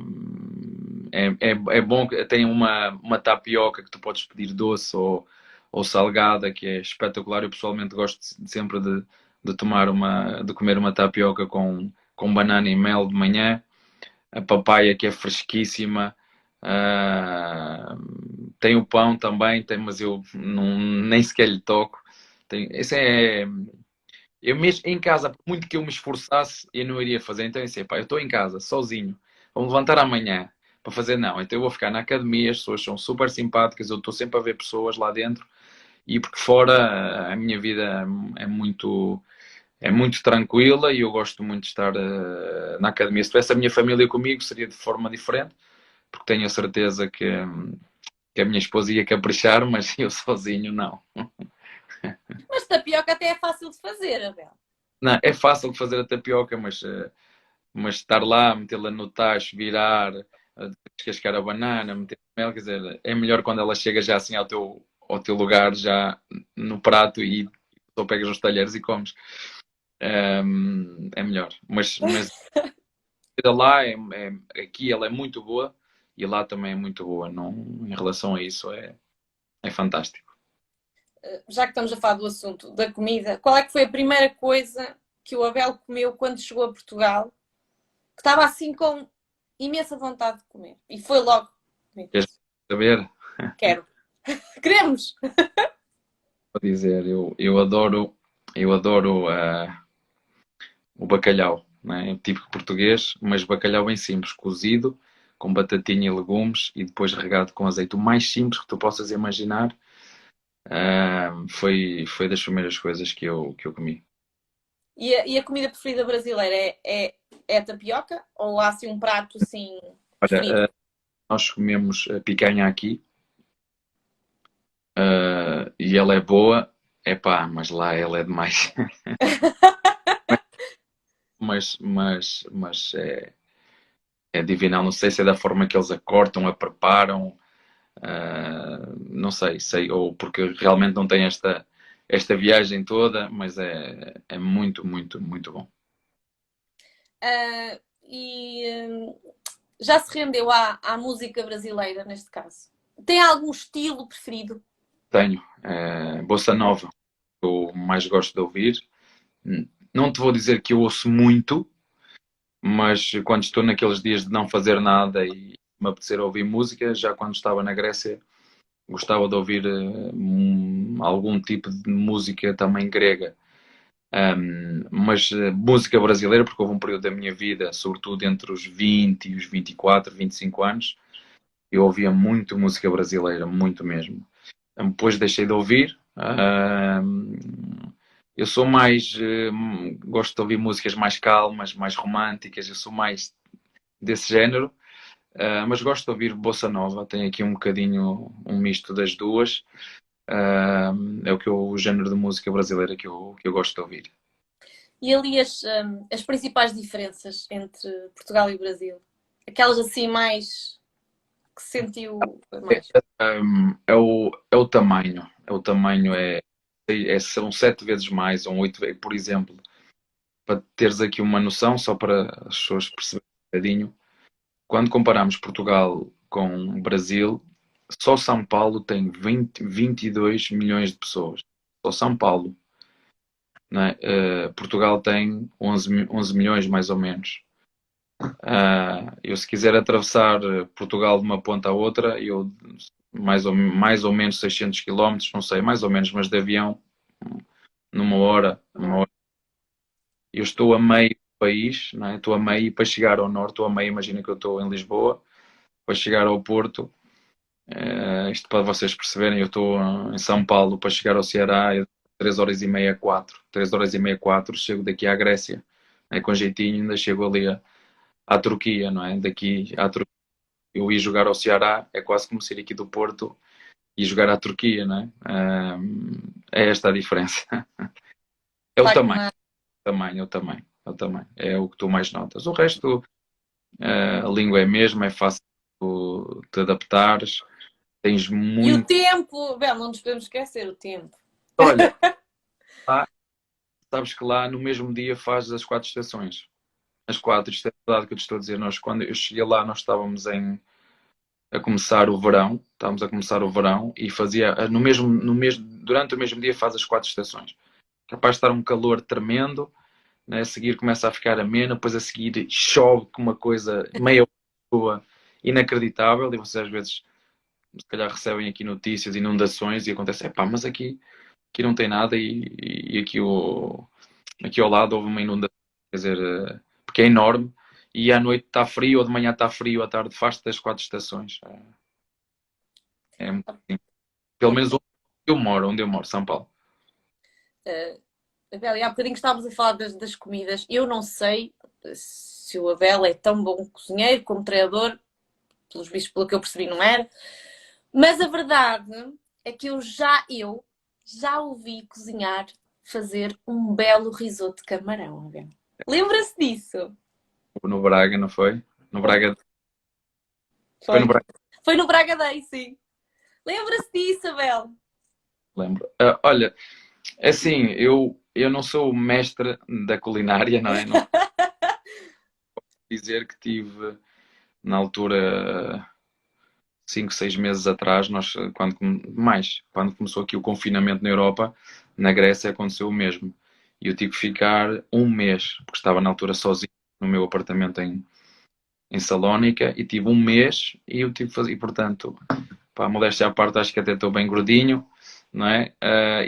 é bom, tem uma tapioca que tu podes pedir doce ou salgada, que é espetacular. Eu pessoalmente gosto sempre de de comer uma tapioca com banana e mel de manhã. A papaya que é fresquíssima. Tem o pão também, mas eu nem sequer lhe toco. Esse é, eu mesmo em casa, por muito que eu me esforçasse, eu não iria fazer. Então eu disse, pá, eu estou em casa, sozinho, vou me levantar amanhã para fazer, não. Então eu vou ficar na academia, as pessoas são super simpáticas, eu estou sempre a ver pessoas lá dentro e porque fora a minha vida é muito tranquila e eu gosto muito de estar na academia. Se tivesse a minha família comigo, seria de forma diferente, porque tenho a certeza que a minha esposa ia caprichar, mas eu sozinho não. Mas tapioca até é fácil de fazer, Abel. Não, é fácil de fazer a tapioca, mas estar lá, metê-la no tacho, virar, descascar a banana, meter mel, quer dizer, é melhor quando ela chega já assim ao teu lugar, já no prato e só pegas os talheres e comes. É melhor. Mas a vida lá, aqui ela é muito boa e lá também é muito boa. Não, em relação a isso, é fantástico. Já que estamos a falar do assunto da comida, qual é que foi a primeira coisa que o Abel comeu quando chegou a Portugal, que estava assim com imensa vontade de comer? E foi logo comer. Queres saber? Quero. Queremos! Vou dizer, eu adoro o bacalhau, né? É típico português, mas bacalhau bem simples, cozido, com batatinha e legumes e depois regado com azeite. O mais simples que tu possas imaginar. Foi das primeiras coisas que eu comi. E a comida preferida brasileira é a tapioca? Ou há assim um prato assim preferido? Olha, nós comemos picanha aqui, e ela é boa, epá, mas lá ela é demais. Mas é divinal. Não sei se é da forma que eles a cortam, a preparam, não sei, ou porque realmente não tem esta viagem toda, mas é muito, muito, muito bom. E já se rendeu à música brasileira, neste caso? Tem algum estilo preferido? Tenho Bossa Nova, que eu mais gosto de ouvir. Não te vou dizer que eu ouço muito, mas quando estou naqueles dias de não fazer nada e me apetecer ouvir música, já quando estava na Grécia, gostava de ouvir algum tipo de música também grega. Mas música brasileira, porque houve um período da minha vida, sobretudo entre os 20 e os 24, 25 anos, eu ouvia muito música brasileira, muito mesmo. Depois deixei de ouvir. Eu sou mais. Gosto de ouvir músicas mais calmas, mais românticas, eu sou mais desse género. Mas gosto de ouvir bossa nova, tem aqui um bocadinho um misto das duas. É o género de música brasileira que eu gosto de ouvir. E ali as principais diferenças entre Portugal e Brasil? Aquelas assim mais que se sentiu mais? É o tamanho. É o tamanho são 7 vezes mais, ou 8 vezes, por exemplo, para teres aqui uma noção, só para as pessoas perceberem um bocadinho. Quando comparamos Portugal com Brasil, só São Paulo tem 22 milhões de pessoas. Só São Paulo. Não é? Portugal tem 11 milhões, mais ou menos. Eu, se quiser atravessar Portugal de uma ponta à outra, eu mais ou menos 600 quilómetros, não sei, mais ou menos, mas de avião, numa hora, uma hora. Eu estou a meio do país, não é? Estou a meio, e para chegar ao norte, estou a meio, imagina que eu estou em Lisboa, para chegar ao Porto, isto para vocês perceberem, eu estou em São Paulo, para chegar ao Ceará, 3 horas e meia, 4. 3 horas e meia, 4, chego daqui à Grécia, com jeitinho, ainda chego ali à Turquia, não é? Daqui à Turquia, eu ia jogar ao Ceará, é quase como sair aqui do Porto e jogar à Turquia, não é? É esta a diferença. É o tamanho, é o tamanho, é o tamanho. É o que tu mais notas. O resto, a língua é a mesma, é fácil de te adaptares. Tens E o muito. tempo, bem, não nos podemos esquecer o tempo. Olha, lá, sabes que lá no mesmo dia fazes as 4 estações. As 4, isto é verdade que eu te estou a dizer. Nós, quando eu cheguei lá, nós estávamos a começar o verão. Estávamos a começar o verão e fazia durante o mesmo dia faz as 4 estações. Capaz de estar um calor tremendo, né? A seguir começa a ficar ameno, depois a seguir chove com uma coisa meio inacreditável e vocês às vezes se calhar recebem aqui notícias, inundações e acontece, pá, mas aqui não tem nada e aqui ao lado houve uma inundação, quer dizer, porque é enorme e à noite está frio, ou de manhã está frio, à tarde faz-te das 4 estações. Muito assim. Pelo menos onde eu moro, São Paulo. Abel, e há bocadinho estávamos a falar das comidas. Eu não sei se o Abel é tão bom cozinheiro como treinador, pelos bichos, pelo que eu percebi, não era. Mas a verdade é que eu já ouvi cozinhar, fazer um belo risoto de camarão, Abel. Lembra-se disso? No Braga, não foi? No Braga. Foi no Foi. Braga, Foi no Braga Day, sim. Lembra-se disso, Abel? lembro. Olha, é assim, eu não sou o mestre da culinária, não é? Não posso dizer que tive na altura 5, 6 meses atrás, quando começou aqui o confinamento na Europa, na Grécia aconteceu o mesmo. E eu tive que ficar um mês, porque estava na altura sozinho no meu apartamento em Salónica, e tive um mês e eu tive que fazer, e portanto, para a modéstia à parte, acho que até estou bem gordinho, não é?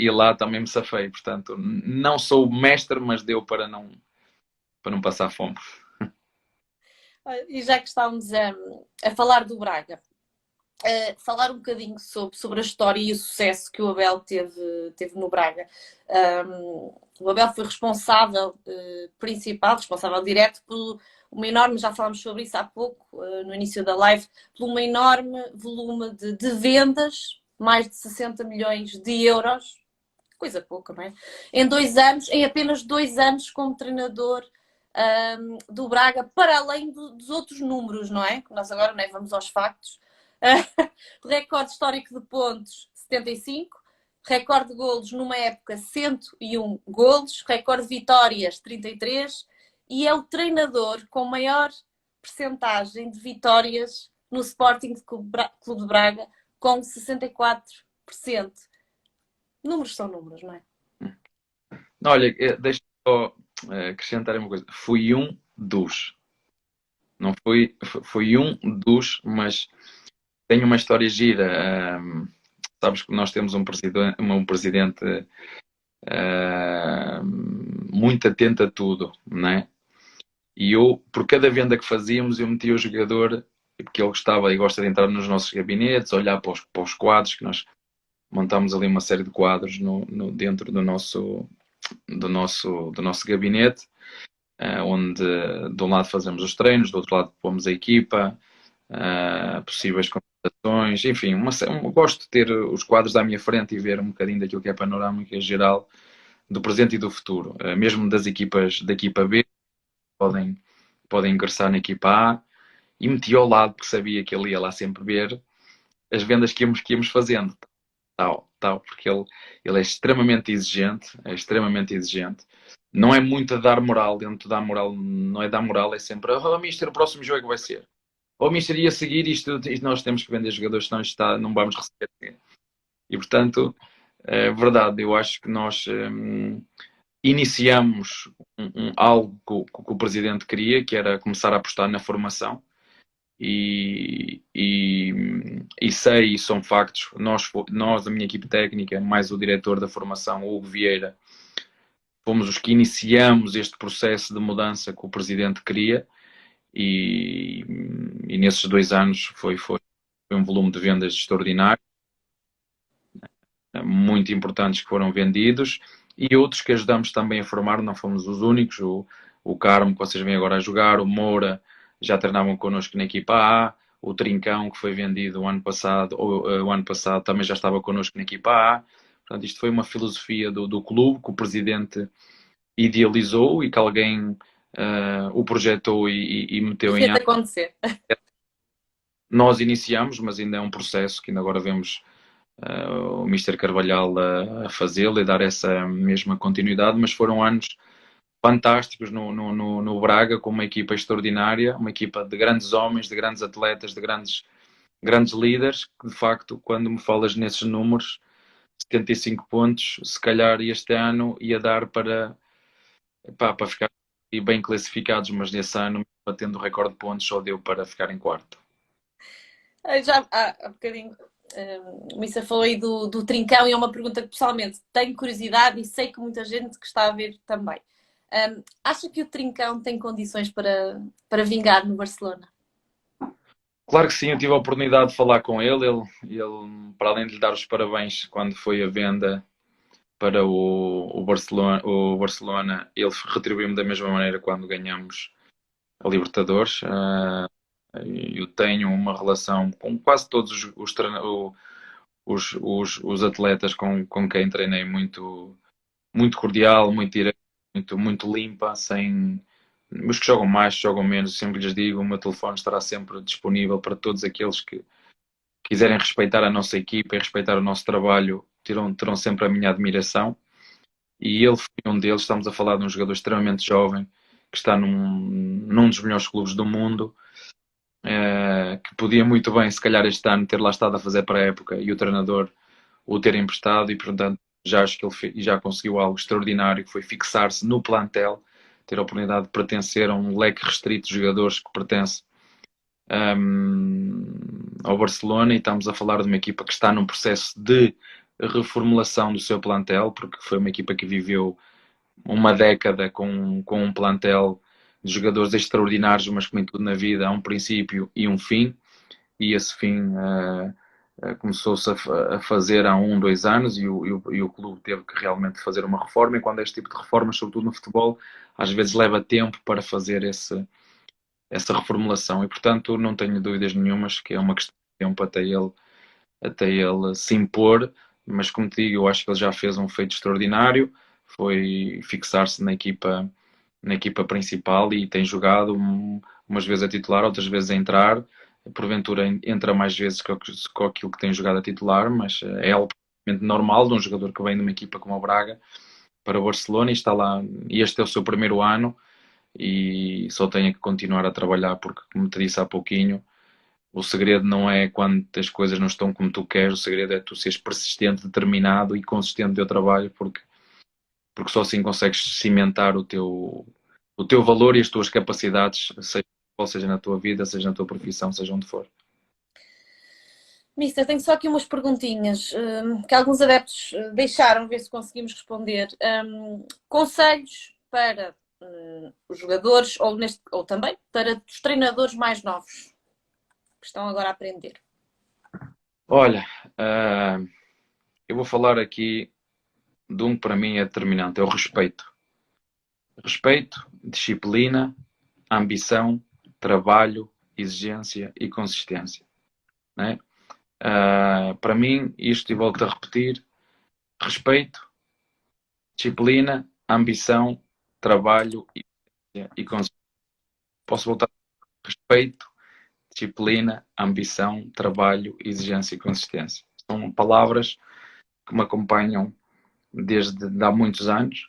E lá também me safei, portanto, não sou mestre, mas deu para não passar fome. E já que estávamos a falar do Braga, falar um bocadinho sobre a história e o sucesso que o Abel teve no Braga. O Abel foi responsável principal, responsável direto por uma enorme, já falámos sobre isso há pouco, no início da live, por uma enorme volume de vendas, mais de 60 milhões de euros, coisa pouca, não é? Em 2 anos, em apenas 2 anos como treinador do Braga, para além dos outros números, não é? Nós agora nem vamos aos factos. Recorde histórico de pontos, 75. Recorde de golos numa época, 101 golos. Recorde de vitórias, 33. E é o treinador com maior percentagem de vitórias no Sporting Clube de Braga, com 64%. Números são números, não é? Olha, deixa-me só acrescentar uma coisa. Fui um dos. Não fui um dos, mas tenho uma história gira. Sabes que nós temos um presidente muito atento a tudo, não é? E eu, por cada venda que fazíamos, eu metia o jogador, porque ele gostava e gosta de entrar nos nossos gabinetes, olhar para os quadros, que nós montámos ali uma série de quadros dentro do nosso gabinete, onde de um lado fazemos os treinos, do outro lado pomos a equipa, possíveis contratações, enfim, gosto de ter os quadros à minha frente e ver um bocadinho daquilo que é panorâmica geral do presente e do futuro, mesmo das equipas da equipa B, podem ingressar na equipa A, e meti ao lado, porque sabia que ele ia lá sempre ver as vendas que íamos fazendo, porque ele é extremamente exigente, não é muito a dar moral, dentro da moral, não é dar moral, é sempre, mister, o próximo jogo é que vai ser. Mister, ia seguir isto nós temos que vender jogadores, senão não vamos receber. E, portanto, é verdade, eu acho que nós iniciamos algo que o Presidente queria, que era começar a apostar na formação. E sei, e são factos, nós, a minha equipe técnica, mais o diretor da formação, o Hugo Vieira, fomos os que iniciamos este processo de mudança que o Presidente queria, e nesses 2 anos foi um volume de vendas extraordinário, muito importantes que foram vendidos, e outros que ajudamos também a formar, não fomos os únicos, o Carmo, que vocês vêm agora a jogar, o Moura, já treinavam connosco na equipa A, o Trincão, que foi vendido o ano passado também já estava connosco na equipa A. Portanto, isto foi uma filosofia do clube que o Presidente idealizou e que alguém o projetou e meteu em ato. Acontecer. Nós iniciamos, mas ainda é um processo que ainda agora vemos o Mister Carvalhal a fazê-lo e dar essa mesma continuidade, mas foram anos fantásticos no Braga, com uma equipa extraordinária, uma equipa de grandes homens, de grandes atletas, de grandes líderes, que de facto, quando me falas nesses números, 75 pontos, se calhar este ano ia dar para ficar bem classificados, mas nesse ano, batendo o recorde de pontos, só deu para ficar em quarto. Já há um bocadinho, o Missa falou aí do Trincão, e é uma pergunta que pessoalmente tenho curiosidade e sei que muita gente que está a ver também. Acha que o Trincão tem condições para vingar no Barcelona? Claro que sim, eu tive a oportunidade de falar com ele, para além de lhe dar os parabéns quando foi a venda para o Barcelona, ele retribuiu-me da mesma maneira quando ganhamos a Libertadores. Eu tenho uma relação com quase todos os atletas com quem treinei muito, muito cordial, muito direto, muito limpa, sem os que jogam mais, jogam menos, sempre lhes digo, o meu telefone estará sempre disponível para todos aqueles que quiserem respeitar a nossa equipa e respeitar o nosso trabalho, terão sempre a minha admiração. E ele foi um deles. Estamos a falar de um jogador extremamente jovem, que está num dos melhores clubes do mundo, que podia muito bem, se calhar este ano, ter lá estado a fazer para a época e o treinador o ter emprestado, e portanto já acho que ele já conseguiu algo extraordinário, que foi fixar-se no plantel, ter a oportunidade de pertencer a um leque restrito de jogadores que pertence ao Barcelona, e estamos a falar de uma equipa que está num processo de reformulação do seu plantel, porque foi uma equipa que viveu uma década com um plantel de jogadores extraordinários, mas como em tudo na vida há um princípio e um fim, e esse fim começou-se a fazer há 2 anos e o clube teve que realmente fazer uma reforma, e quando este tipo de reformas, sobretudo no futebol, às vezes leva tempo para fazer essa reformulação, e portanto não tenho dúvidas nenhumas que é uma questão de tempo até ele se impor, mas como te digo, eu acho que ele já fez um feito extraordinário, foi fixar-se na equipa principal, e tem jogado umas vezes a titular, outras vezes a entrar, porventura entra mais vezes com aquilo que tem jogado a titular, mas é algo normal de um jogador que vem de uma equipa como o Braga para o Barcelona e está lá, e este é o seu primeiro ano, e só tem que continuar a trabalhar, porque como te disse há pouquinho, o segredo não é quando as coisas não estão como tu queres, o segredo é tu seres persistente, determinado e consistente no teu trabalho, porque só assim consegues cimentar o teu valor e as tuas capacidades, seja na tua vida, seja na tua profissão, seja onde for. Mister, tenho só aqui umas perguntinhas que alguns adeptos deixaram, ver se conseguimos responder. Conselhos para os jogadores ou também para os treinadores mais novos que estão agora a aprender. Olha, eu vou falar aqui de um que para mim é determinante, é o respeito. Respeito, disciplina, ambição, trabalho, exigência e consistência. Né? Para mim, isto, e volto a repetir, respeito, disciplina, ambição, trabalho e consistência. Posso voltar? Respeito, disciplina, ambição, trabalho, exigência e consistência. São palavras que me acompanham desde há muitos anos,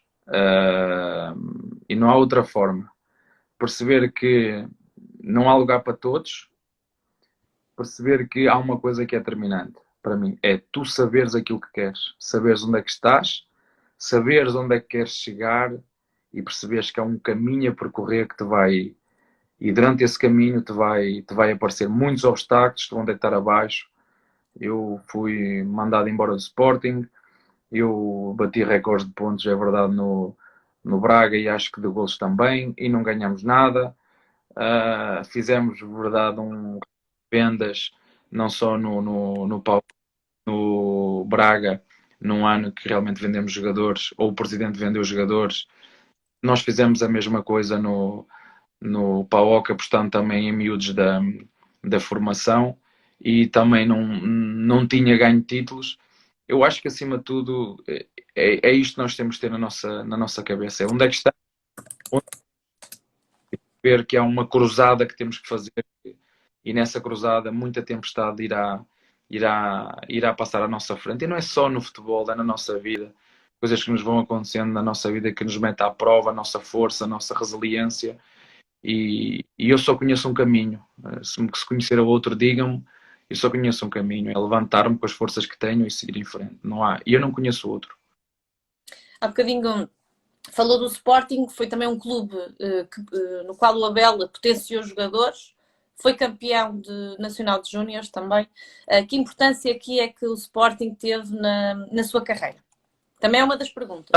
e não há outra forma. Perceber que não há lugar para todos, perceber que há uma coisa que é determinante para mim, é tu saberes aquilo que queres, saberes onde é que estás, saberes onde é que queres chegar e perceberes que há um caminho a percorrer que te vai, e durante esse caminho te vai aparecer muitos obstáculos, te vão deitar abaixo. Eu fui mandado embora do Sporting, eu bati recordes de pontos, é verdade, no Braga, e acho que de golos também, e não ganhamos nada. Fizemos, verdade, vendas, não só no Braga, num ano que realmente vendemos jogadores, ou o presidente vendeu jogadores. Nós fizemos a mesma coisa no PAOK, apostando também em miúdos da formação, e também não tinha ganho títulos. Eu acho que acima de tudo é isto que nós temos de ter na nossa cabeça. É onde é que está, onde ver que há uma cruzada que temos que fazer, e nessa cruzada muita tempestade irá passar à nossa frente. E não é só no futebol, é na nossa vida. Coisas que nos vão acontecendo na nossa vida que nos metem à prova a nossa força, a nossa resiliência. E eu só conheço um caminho. Se conhecer o outro, digam-me. Eu só conheço um caminho. É levantar-me com as forças que tenho e seguir em frente. Não há. E eu não conheço outro. Há bocadinho falou do Sporting, que foi também um clube no qual o Abel potenciou jogadores, foi campeão nacional de júniores também. Que importância aqui é que o Sporting teve na sua carreira? Também é uma das perguntas.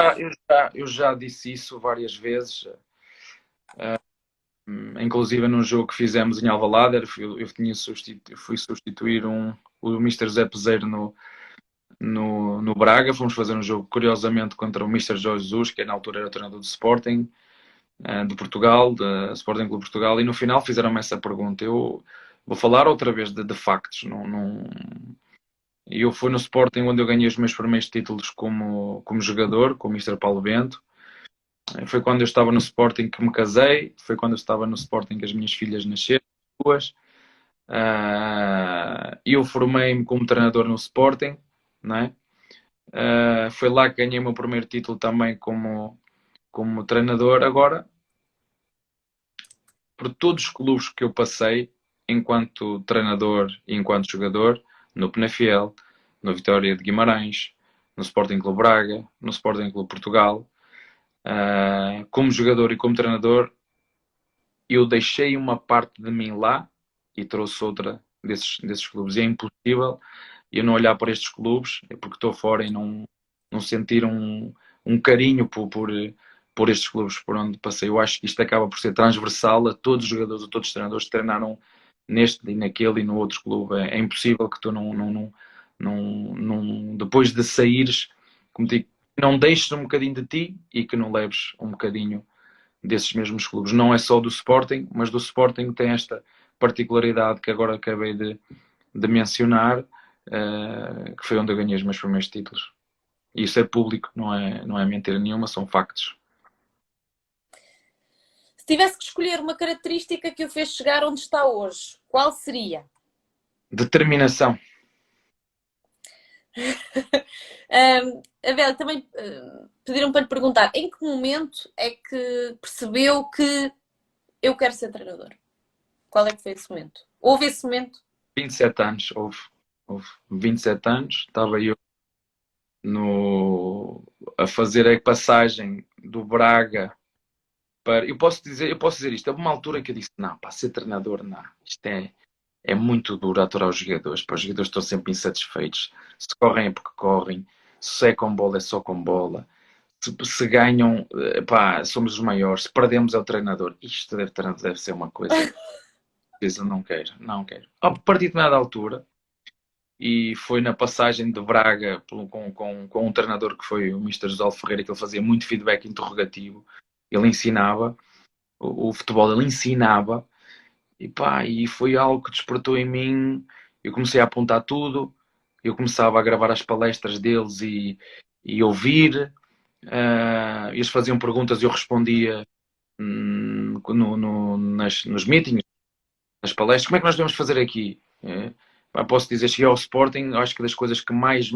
Eu já disse isso várias vezes, inclusive num jogo que fizemos em Alvalade. Eu fui substituir o Mr. Zé Peseiro no Braga. Fomos fazer um jogo, curiosamente, contra o Mr. Jorge Jesus, que na altura era o treinador do Sporting, de Portugal, da Sporting Clube Portugal, e no final fizeram-me essa pergunta. Eu vou falar outra vez de factos. Eu fui no Sporting onde eu ganhei os meus primeiros títulos como jogador, com o Mr. Paulo Bento. Foi quando eu estava no Sporting que me casei, foi quando eu estava no Sporting que as minhas filhas nasceram, duas. Eu formei-me como treinador no Sporting, não é? Foi lá que ganhei o meu primeiro título também como treinador. Agora, por todos os clubes que eu passei, enquanto treinador e enquanto jogador, no Penafiel, no Vitória de Guimarães, no Sporting Clube Braga, no Sporting Clube Portugal, como jogador e como treinador, eu deixei uma parte de mim lá e trouxe outra desses clubes. E é impossível eu não olhar para estes clubes, porque estou fora, e não sentir um carinho por por estes clubes por onde passei. Eu acho que isto acaba por ser transversal a todos os jogadores, a todos os treinadores que treinaram neste e naquele e no outro clube. É impossível que tu depois de saíres, como digo, não deixes um bocadinho de ti e que não leves um bocadinho desses mesmos clubes. Não é só do Sporting, mas do Sporting tem esta particularidade que agora acabei de mencionar, que foi onde eu ganhei os meus primeiros títulos. E isso é público, não é mentira nenhuma, são factos. Se tivesse que escolher uma característica que o fez chegar onde está hoje, qual seria? Determinação. Abel, também pediram para lhe perguntar em que momento é que percebeu que eu quero ser treinador? Qual é que foi esse momento? Houve esse momento? 27 anos, houve 27 anos, estava eu a fazer a passagem do Braga para. Eu posso dizer isto, houve uma altura que eu disse, não, para ser treinador, não, isto é muito duro aturar os jogadores, para os jogadores estão sempre insatisfeitos, se correm é porque correm, se é com bola é só com bola, se ganham, pá, somos os maiores, se perdemos é o treinador, isto deve ser uma coisa que eu não quero. A partir de determinada altura, e foi na passagem de Braga com um treinador que foi o Mister José Ferreira, que ele fazia muito feedback interrogativo, ele ensinava, o futebol ele ensinava, e pá, e foi algo que despertou em mim, eu comecei a apontar tudo, eu começava a gravar as palestras deles e ouvir, eles faziam perguntas e eu respondia nos meetings, nas palestras, como é que nós devemos fazer aqui? Posso dizer, cheguei ao Sporting, acho que das coisas que mais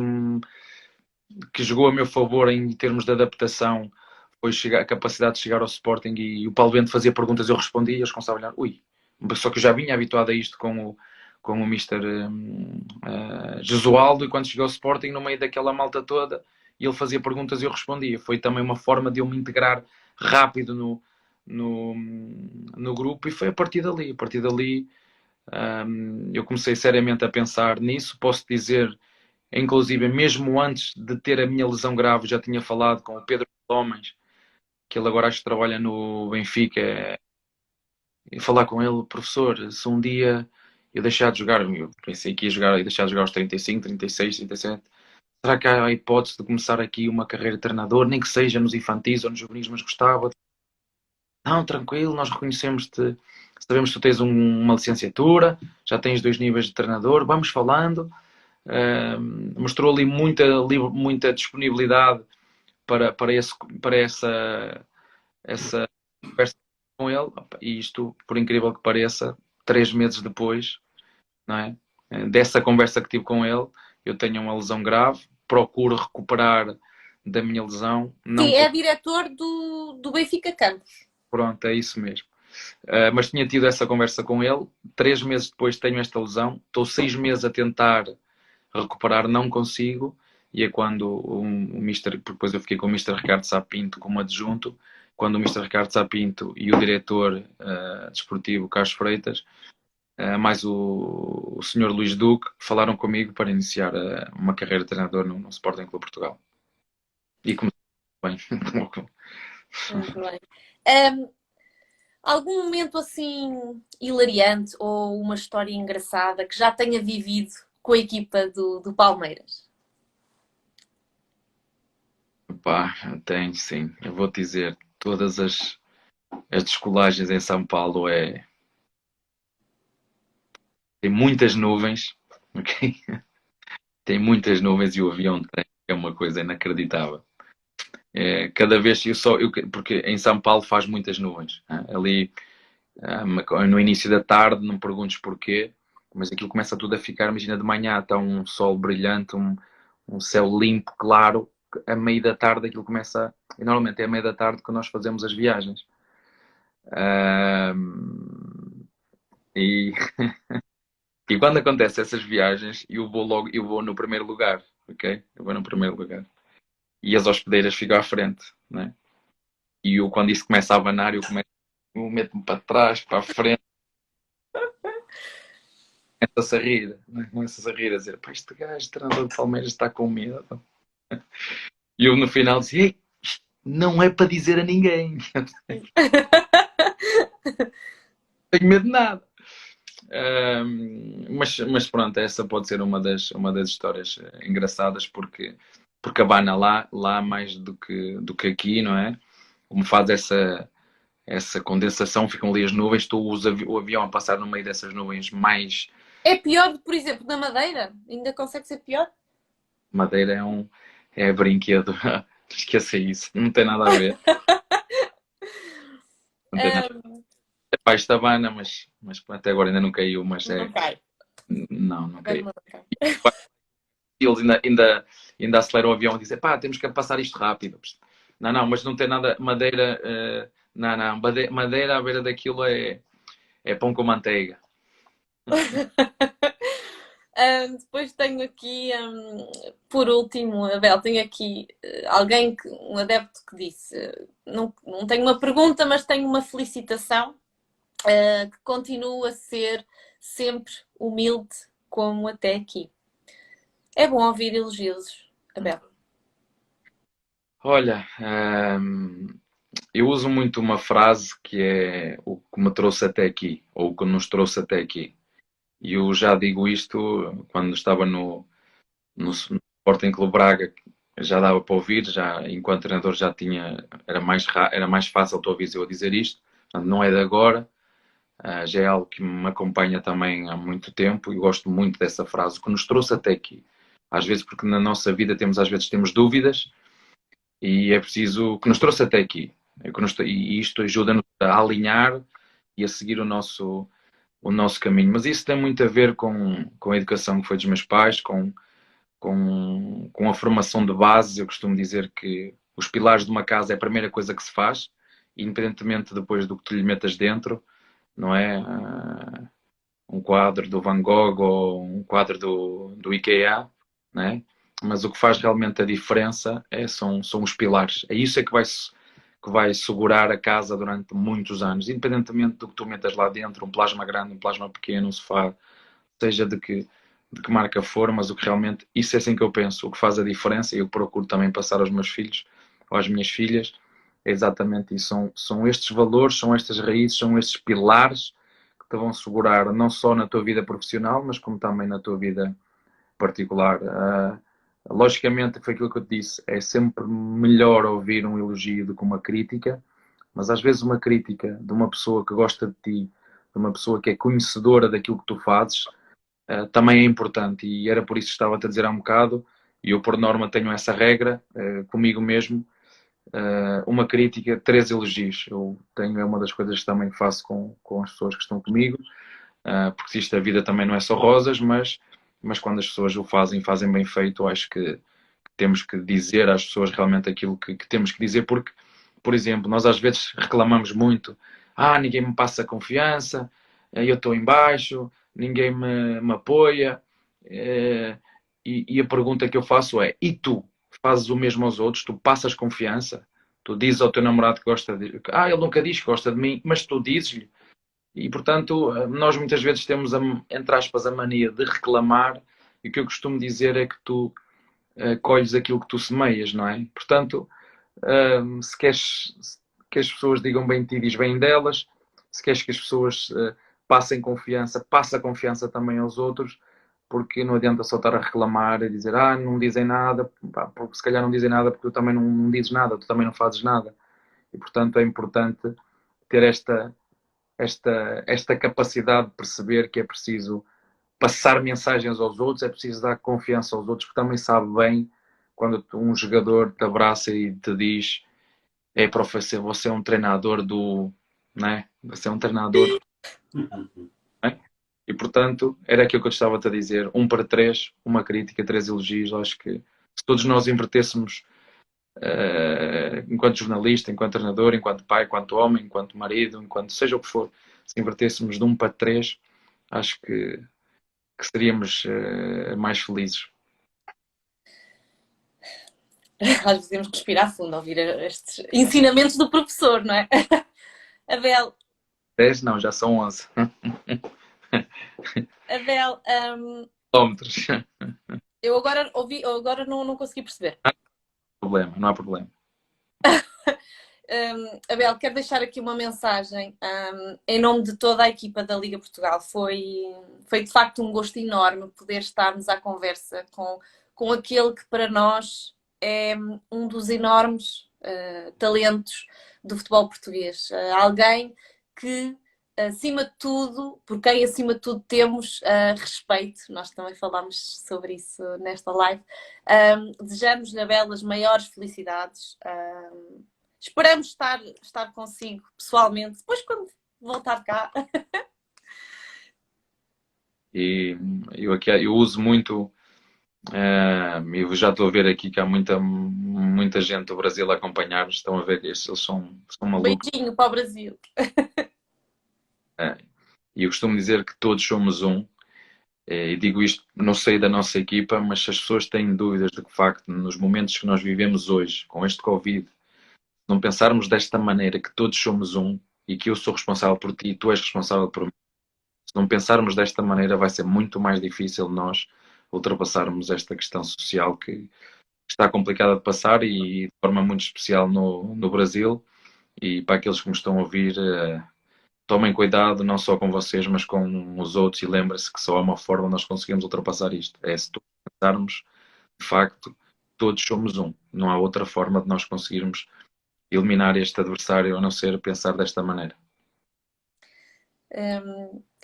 que jogou a meu favor em termos de adaptação foi a capacidade de chegar ao Sporting e o Paulo Bento fazia perguntas, eu respondia e eles começavam a olhar, ui, só que eu já vinha habituado a isto com o Mister Jesualdo, e quando cheguei ao Sporting, no meio daquela malta toda, ele fazia perguntas e eu respondia. Foi também uma forma de eu me integrar rápido no grupo, e foi a partir dali eu comecei seriamente a pensar nisso. Posso dizer, inclusive, mesmo antes de ter a minha lesão grave, já tinha falado com o Pedro Homens, que ele agora acho que trabalha no Benfica, e falar com ele, professor, se um dia eu deixar de jogar, eu pensei que ia jogar e deixar de jogar aos 35, 36, 37, será que há a hipótese de começar aqui uma carreira de treinador, nem que seja nos infantis ou nos juvenis, mas gostava? Não, tranquilo, nós reconhecemos-te, sabemos que tu tens uma licenciatura, já tens 2 níveis de treinador, vamos falando. Mostrou ali muita disponibilidade para essa conversa com ele, e isto, por incrível que pareça, 3 meses depois, não é? Dessa conversa que tive com ele, eu tenho uma lesão grave, procuro recuperar da minha lesão. Não Sim, é diretor do Benfica Campos. Pronto, é isso mesmo. Mas tinha tido essa conversa com ele. 3 meses depois tenho esta lesão. Estou 6 meses a tentar recuperar, não consigo. E é quando o Mister, depois eu fiquei com o Mister Ricardo Sapinto como adjunto, quando o Mister Ricardo Sapinto e o diretor desportivo Carlos Freitas, mais o Sr. Luís Duque, falaram comigo para iniciar uma carreira de treinador no Sporting Clube Portugal. E comecei bem. Muito bem. Algum momento assim hilariante ou uma história engraçada que já tenha vivido com a equipa do Palmeiras? Pá, tem sim. Eu vou-te dizer, todas as descolagens em São Paulo tem muitas nuvens, ok? Tem muitas nuvens e o avião é uma coisa inacreditável. Cada vez porque em São Paulo faz muitas nuvens. Ali no início da tarde, não perguntes porquê, mas aquilo começa tudo a ficar, imagina, de manhã está um sol brilhante, um céu limpo, claro, a meio da tarde aquilo começa, e normalmente é a meio da tarde que nós fazemos as viagens. E, e quando acontecem essas viagens, eu vou no primeiro lugar, ok? Eu vou no primeiro lugar. E as hospedeiras ficam à frente, né? E eu, quando isso começa a abanar, eu meto-me para trás, para a frente, começa-se a rir, né? Começa-se a rir, a dizer, pá, este gajo, treinador de Palmeiras, está com medo. E eu no final dizia, ei, não é para dizer a ninguém. Não tenho medo de nada. Mas pronto, essa pode ser uma das histórias engraçadas porque abana lá mais do que aqui, não é? Como faz essa condensação, ficam ali as nuvens, tu usas o avião a passar no meio dessas nuvens mais. É pior, por exemplo, na Madeira? Ainda consegue ser pior? Madeira é brinquedo. Esqueça isso, não tem nada a ver. Não tem nada. Um, É pá, isto abana, mas até agora ainda não caiu, mas não cai. não caiu. Não cai. E eles ainda aceleram o avião e dizem, pá, temos que passar isto rápido. Não, mas não tem nada. Madeira, não. Madeira à beira daquilo é pão com manteiga. Depois tenho aqui, por último, Abel, tenho aqui um adepto que disse: não tenho uma pergunta, mas tenho uma felicitação, que continua a ser sempre humilde, como até aqui. É bom ouvir elogios, Abel. Olha, eu uso muito uma frase que é o que me trouxe até aqui, ou o que nos trouxe até aqui. E eu já digo isto quando estava no Sporting Clube Braga, já dava para ouvir, já enquanto treinador já tinha, era mais fácil tu ouvires eu dizer isto. Portanto, não é de agora, já é algo que me acompanha também há muito tempo e gosto muito dessa frase, o que nos trouxe até aqui. Às vezes, porque na nossa vida às vezes temos dúvidas e é preciso, o que nos trouxe até aqui. E isto ajuda-nos a alinhar e a seguir o nosso caminho. Mas isso tem muito a ver com a educação que foi dos meus pais, com a formação de base. Eu costumo dizer que os pilares de uma casa é a primeira coisa que se faz, independentemente depois do que tu lhe metas dentro, não é? Um quadro do Van Gogh ou um quadro do IKEA, não é? Mas o que faz realmente a diferença são os pilares. É isso que vai segurar a casa durante muitos anos, independentemente do que tu metas lá dentro, um plasma grande, um plasma pequeno, um sofá, seja de que marca for, mas o que realmente, isso é assim que eu penso, o que faz a diferença e eu procuro também passar aos meus filhos ou às minhas filhas, é exatamente isso, são estes valores, são estas raízes, são estes pilares que te vão segurar não só na tua vida profissional, mas como também na tua vida particular. Logicamente, foi aquilo que eu te disse, é sempre melhor ouvir um elogio do que uma crítica, mas às vezes uma crítica de uma pessoa que gosta de ti, de uma pessoa que é conhecedora daquilo que tu fazes, também é importante. E era por isso que estava-te a dizer há um bocado, e eu por norma tenho essa regra comigo mesmo, uma crítica, 3 elogios. É uma das coisas que também faço com as pessoas que estão comigo, porque isto, a vida também não é só rosas, mas quando as pessoas o fazem bem feito, acho que temos que dizer às pessoas realmente aquilo que temos que dizer, porque, por exemplo, nós às vezes reclamamos muito, ninguém me passa confiança, eu estou em baixo, ninguém me apoia, e a pergunta que eu faço é, e tu? Fazes o mesmo aos outros? Tu passas confiança? Tu dizes ao teu namorado que gosta de... ele nunca diz que gosta de mim, mas tu dizes-lhe. E, portanto, nós muitas vezes temos, entre aspas, a mania de reclamar, e o que eu costumo dizer é que tu colhes aquilo que tu semeias, não é? Portanto, se queres que as pessoas digam bem de ti, diz bem delas. Se queres que as pessoas passem confiança, passa confiança também aos outros, porque não adianta só estar a reclamar e dizer, não dizem nada, porque se calhar não dizem nada porque tu também não dizes nada, tu também não fazes nada. E, portanto, é importante ter esta capacidade de perceber que é preciso passar mensagens aos outros, é preciso dar confiança aos outros, porque também sabe bem quando um jogador te abraça e te diz professor, você é um treinador né? Você é um treinador, né? E portanto, era aquilo que eu estava a dizer, 1 para 3, uma crítica, 3 elogios. Acho que se todos nós invertêssemos, enquanto jornalista, enquanto treinador, enquanto pai, enquanto homem, enquanto marido, enquanto seja o que for, se invertêssemos de 1 para 3, acho que seríamos mais felizes. Às vezes temos que respirar fundo, ouvir estes ensinamentos do professor, não é? Abel, 10 não, já são 11 Abel, quilómetros. eu agora ouvi, eu agora não consegui perceber. Não há problema, não há problema. Abel, quero deixar aqui uma mensagem em nome de toda a equipa da Liga Portugal. Foi de facto um gosto enorme poder estarmos à conversa com aquele que para nós é um dos enormes talentos do futebol português. Alguém que, acima de tudo, por quem acima de tudo temos respeito. Nós também falámos sobre isso nesta live. Desejamos-lhe, Abel, as maiores felicidades. Esperamos estar consigo pessoalmente, depois quando voltar cá. E eu uso muito, eu já estou a ver aqui que há muita gente do Brasil a acompanhar-nos, estão a ver que eles são Um malucos. beijinho para o Brasil. E eu costumo dizer que todos somos um, e digo isto, não sei da nossa equipa, mas se as pessoas têm dúvidas de que, de facto, nos momentos que nós vivemos hoje, com este Covid, não pensarmos desta maneira que todos somos um e que eu sou responsável por ti e tu és responsável por mim, se não pensarmos desta maneira vai ser muito mais difícil nós ultrapassarmos esta questão social que está complicada de passar e de forma muito especial no Brasil. E para aqueles que me estão a ouvir, tomem cuidado não só com vocês, mas com os outros e lembrem-se que só há uma forma de nós conseguirmos ultrapassar isto. É se todos pensarmos, de facto, todos somos um. Não há outra forma de nós conseguirmos eliminar este adversário a não ser pensar desta maneira.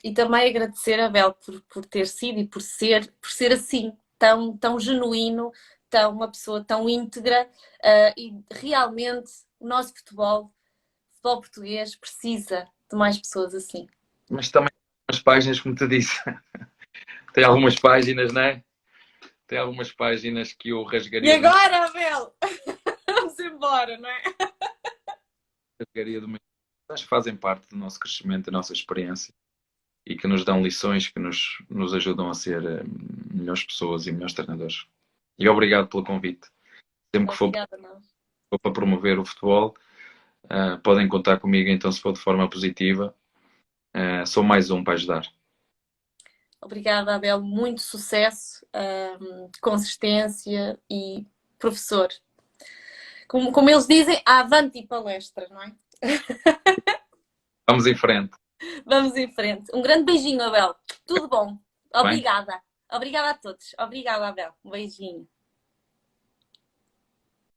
E também agradecer a Abel por ter sido e por ser assim, tão genuíno, uma pessoa tão íntegra, e realmente o nosso futebol português precisa de mais pessoas assim. Mas também as páginas, como te disse, tem algumas páginas, não é? Tem algumas páginas que eu rasgaria. E agora, Abel? Vamos embora, não é? Rasgaria do meu. Acho que fazem parte do nosso crescimento, da nossa experiência e que nos dão lições que nos ajudam a ser melhores pessoas e melhores treinadores. E obrigado pelo convite. Sempre que for para promover o futebol, podem contar comigo, então, se for de forma positiva. Sou mais um para ajudar. Obrigada, Abel. Muito sucesso, consistência e professor. Como eles dizem, avante palestra, não é? Vamos em frente. Vamos em frente. Um grande beijinho, Abel. Tudo bom. Bem? Obrigada. Obrigada a todos. Obrigada, Abel. Um beijinho.